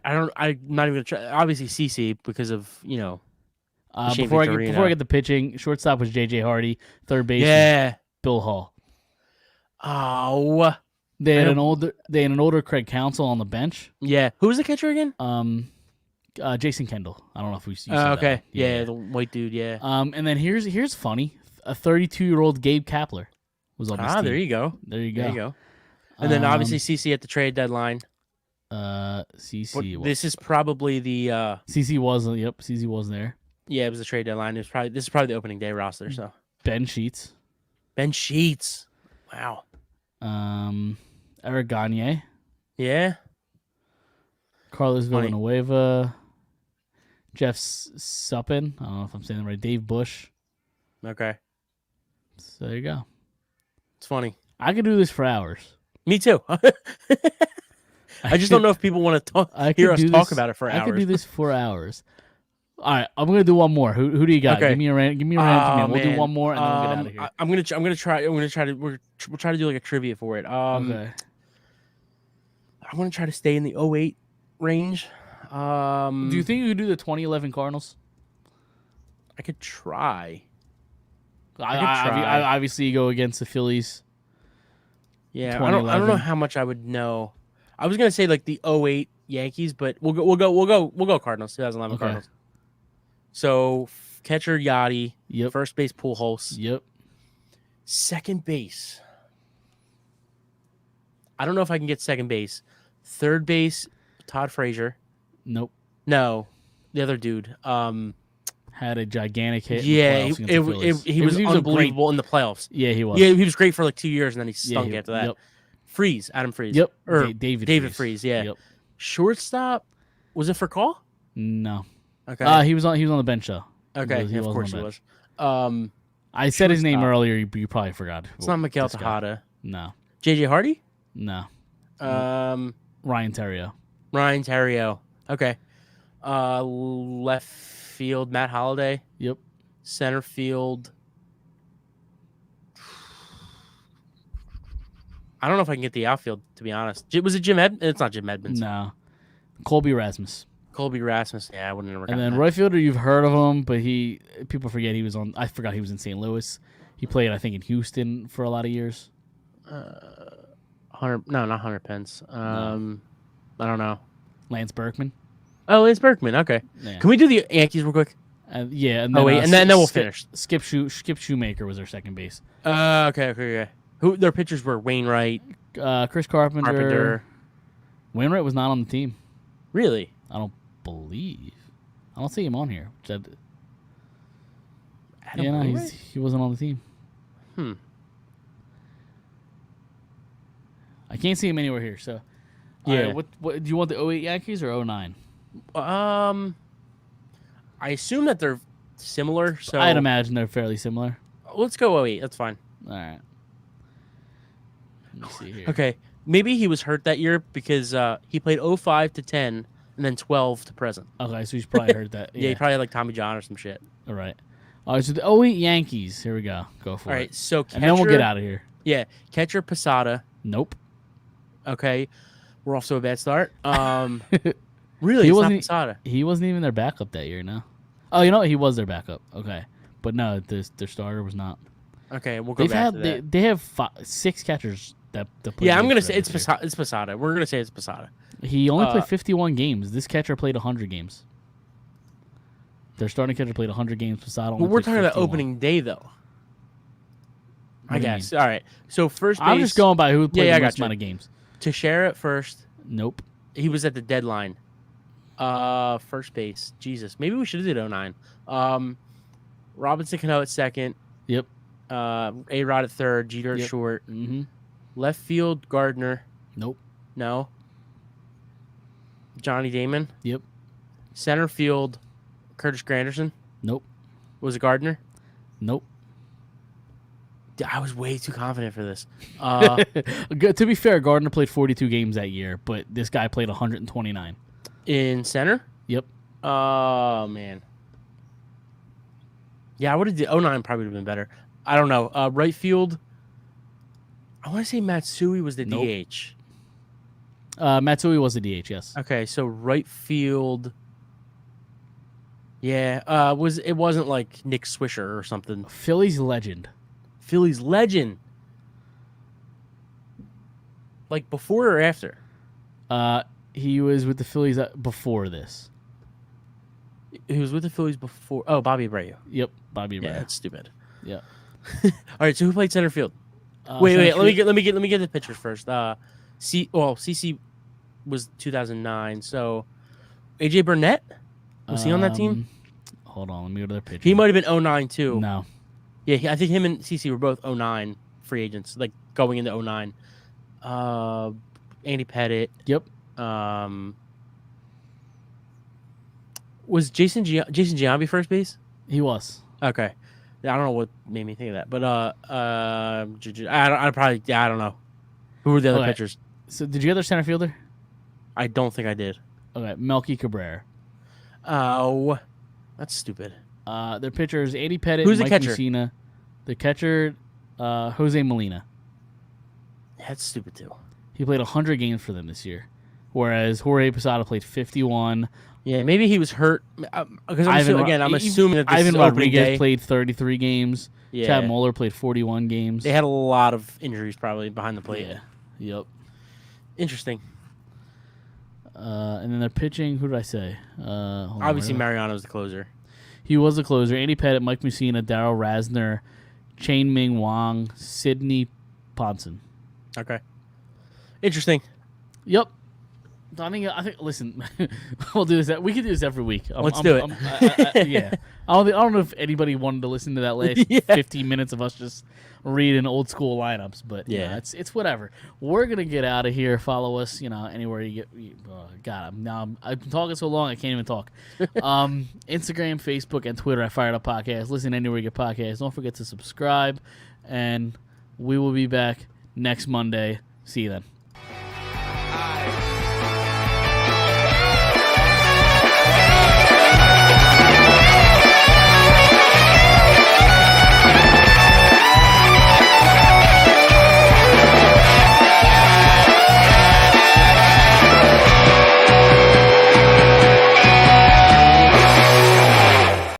not even gonna try. Obviously, CC because of Shane Before I Victorino. get the pitching, shortstop was J.J. Hardy. Third base was Yeah. Bill Hall. Oh. They had I an older Craig Counsell on the bench. Yeah. Who was the catcher again? Jason Kendall. I don't know if you said that Okay. one. Yeah, the white dude. Yeah. And then here's funny. A 32-year-old Gabe Kapler was on this team. There you go. There you go. There you go. And then obviously CC at the trade deadline. CC. But this is probably the CC was. Yep. CC was there. it was the trade deadline. This is probably the opening day roster. So Ben Sheets. Ben Sheets. Wow. Eric Gagne. Yeah. Carlos Funny. Villanueva. Jeff Suppin. I don't know if I'm saying that right. Dave Bush. Okay. So there you go. It's funny. I could do this for hours. Me too. I just don't know if people want to talk. Hear us talk about it for hours. I could do this for hours. All right, I'm gonna do one more. Who do you got? Okay. Give me a random man. We'll do man. one more and then we'll get out of here. I'm gonna try. We'll try to do like a trivia for it. Okay. I want to try to stay in the 08 range. Do you think you could do the 2011 Cardinals? I could try? I obviously you go against the Phillies. Yeah, I don't know 2011. how much I would know. I was gonna say like the 08 Yankees, but we'll go Cardinals. 2011 Okay. Cardinals. So catcher Yachty. Yep. First base Pujols. Yep. Second base. I don't know if I can get second base. Third base, Todd Frazier. Nope. No, the other dude. Had a gigantic hit. Yeah, in the playoffs against the Phillies. he was a great- unbelievable in the playoffs. Yeah, he was. Yeah, he was great for like 2 years, and then he Yeah, stunk after that. Yep. Freeze, Adam Freeze. Yep. Or David David Freeze. Yeah. Yep. Shortstop, was it for call? No. Okay. He was on the bench though. Okay. He Of was on course the he bench. was. I said his name Shortstop. earlier. You probably forgot. It's not Miguel this guy. Tejada. No, JJ Hardy. no. Ryan Ryan Terrio. Terrio. Okay. Left field Matt Holliday. Yep. Center field. I don't know if I can get the outfield, to be honest. Was it Jim Edmonds? It's not Jim Edmonds. No. Colby Rasmus. Colby Rasmus. Yeah, I wouldn't have And gotten then that. right fielder, you've heard of him, but people forget he was on. I forgot he was in St. Louis. He played, I think, in Houston for a lot of years. Hunter, no, not Hunter Pence. I don't know. Lance Berkman. Oh, it's Berkman. Okay. Yeah. Can we do the Yankees real quick? Yeah. And Oh, wait, and then we'll finish. Skip Shoemaker was their second base. Okay. Who their pitchers were? Wainwright, Chris Carpenter. Carpenter. Wainwright was not on the team. Really? I don't believe. I don't see him on here. Adam Yeah, no, Wainwright? he wasn't on the team. I can't see him anywhere here. So, Yeah. All right, what do you want, the 08 Yankees or 09? I assume that they're similar. So I'd imagine they're fairly similar. let's go 08. That's fine. All right. Let me see here. Okay. Maybe he was hurt that year because he played 05 to 10 and then 12 to present. Okay, so he's probably heard that. Yeah, he probably had like Tommy John or some shit. All right. All right, so the 08 Yankees. Here we go. Go for All it. right. So catcher, And then we'll get out of here. Yeah, catcher Posada. Nope. Okay, we're off to a bad start. Really, He it's not wasn't- Posada. He wasn't even their backup that year, no? Oh, you know what? He was their backup. Okay. But no, their starter was not. Okay, we'll go They've back had to that. they have 6 catchers that play. Yeah, I'm gonna games say for it's them this year. Posada. It's Posada. We're gonna say it's Posada. He only played 51 games. This catcher played 100 games. Their starting catcher played 100 games. Posada only Well, we're played talking about 51. opening day though. What I do you guess. All right. So first base. I'm just going by who played Yeah, I the most gotcha. amount of games. Teixeira at first. Nope. He was at the deadline. First base. Jesus. Maybe we should have did 09. Robinson Cano at second. Yep. A-Rod at third. Jeter at Yep. short. Mm-hmm. Left field, Gardner. Nope. No. Johnny Damon. Yep. Center field, Curtis Granderson. Nope. Was it Gardner? Nope. I was way too confident for this. To be fair, Gardner played 42 games that year, but this guy played 129. In center? Yep. Oh, man. Yeah, I would have did 09 probably would have been better. I don't know. Right field, I want to say Matsui was the Nope. DH. Matsui was the DH, yes. Okay, so right field. Yeah, it wasn't like Nick Swisher or something. Phillies legend. Phillies legend. Like before or after? He was with the Phillies before this. He was with the Phillies before. Oh, Bobby Abreu. Yep, Bobby Yeah, Abreu. that's stupid. Yeah. All right, so who played center field? Uh, Wait. center Let me get the pitchers first. CC was 2009. So AJ Burnett was he on that team? Hold on, let me go to their pitcher. He might have been 09 too. No. Yeah, I think him and CC were both 09 free agents, like going into 09. Andy Pettit. Yep. Was Jason Giambi first base? He was. Okay. I don't know what made me think of that, but I don't know. Who were the other Okay. pitchers? So did you get their center fielder? I don't think I did. Okay, Melky Cabrera. Oh, that's stupid. Their pitcher is Andy Pettit, Who's the Mike catcher? Messina. The catcher, Jose Molina. That's stupid too. He played 100 games for them this year, whereas Jorge Posada played 51. Yeah, maybe he was hurt because I'm assuming that this Ivan is opening Rodriguez day. played 33 games. Yeah. Chad Muller played 41 games. They had a lot of injuries probably behind the plate. Yeah. Yep. Interesting. And then they're pitching. Who did I say? Hold on, Obviously, where- Mariano's the closer. He was the closer. Andy Pettit, Mike Messina, Darryl Rasner, Chain Ming Wang, Sidney Ponson. Okay. Interesting. Yep. I think. Listen, we'll do this. We can do this every week. Let's do it. Yeah. I don't know if anybody wanted to listen to that last 15 minutes of us just reading old school lineups, but yeah, it's whatever. We're gonna get out of here. Follow us, anywhere you get. God, I've been talking so long I can't even talk. Instagram, Facebook, and Twitter at Phired Up Podcast. Listen anywhere you get podcasts. Don't forget to subscribe, and we will be back next Monday. See you then.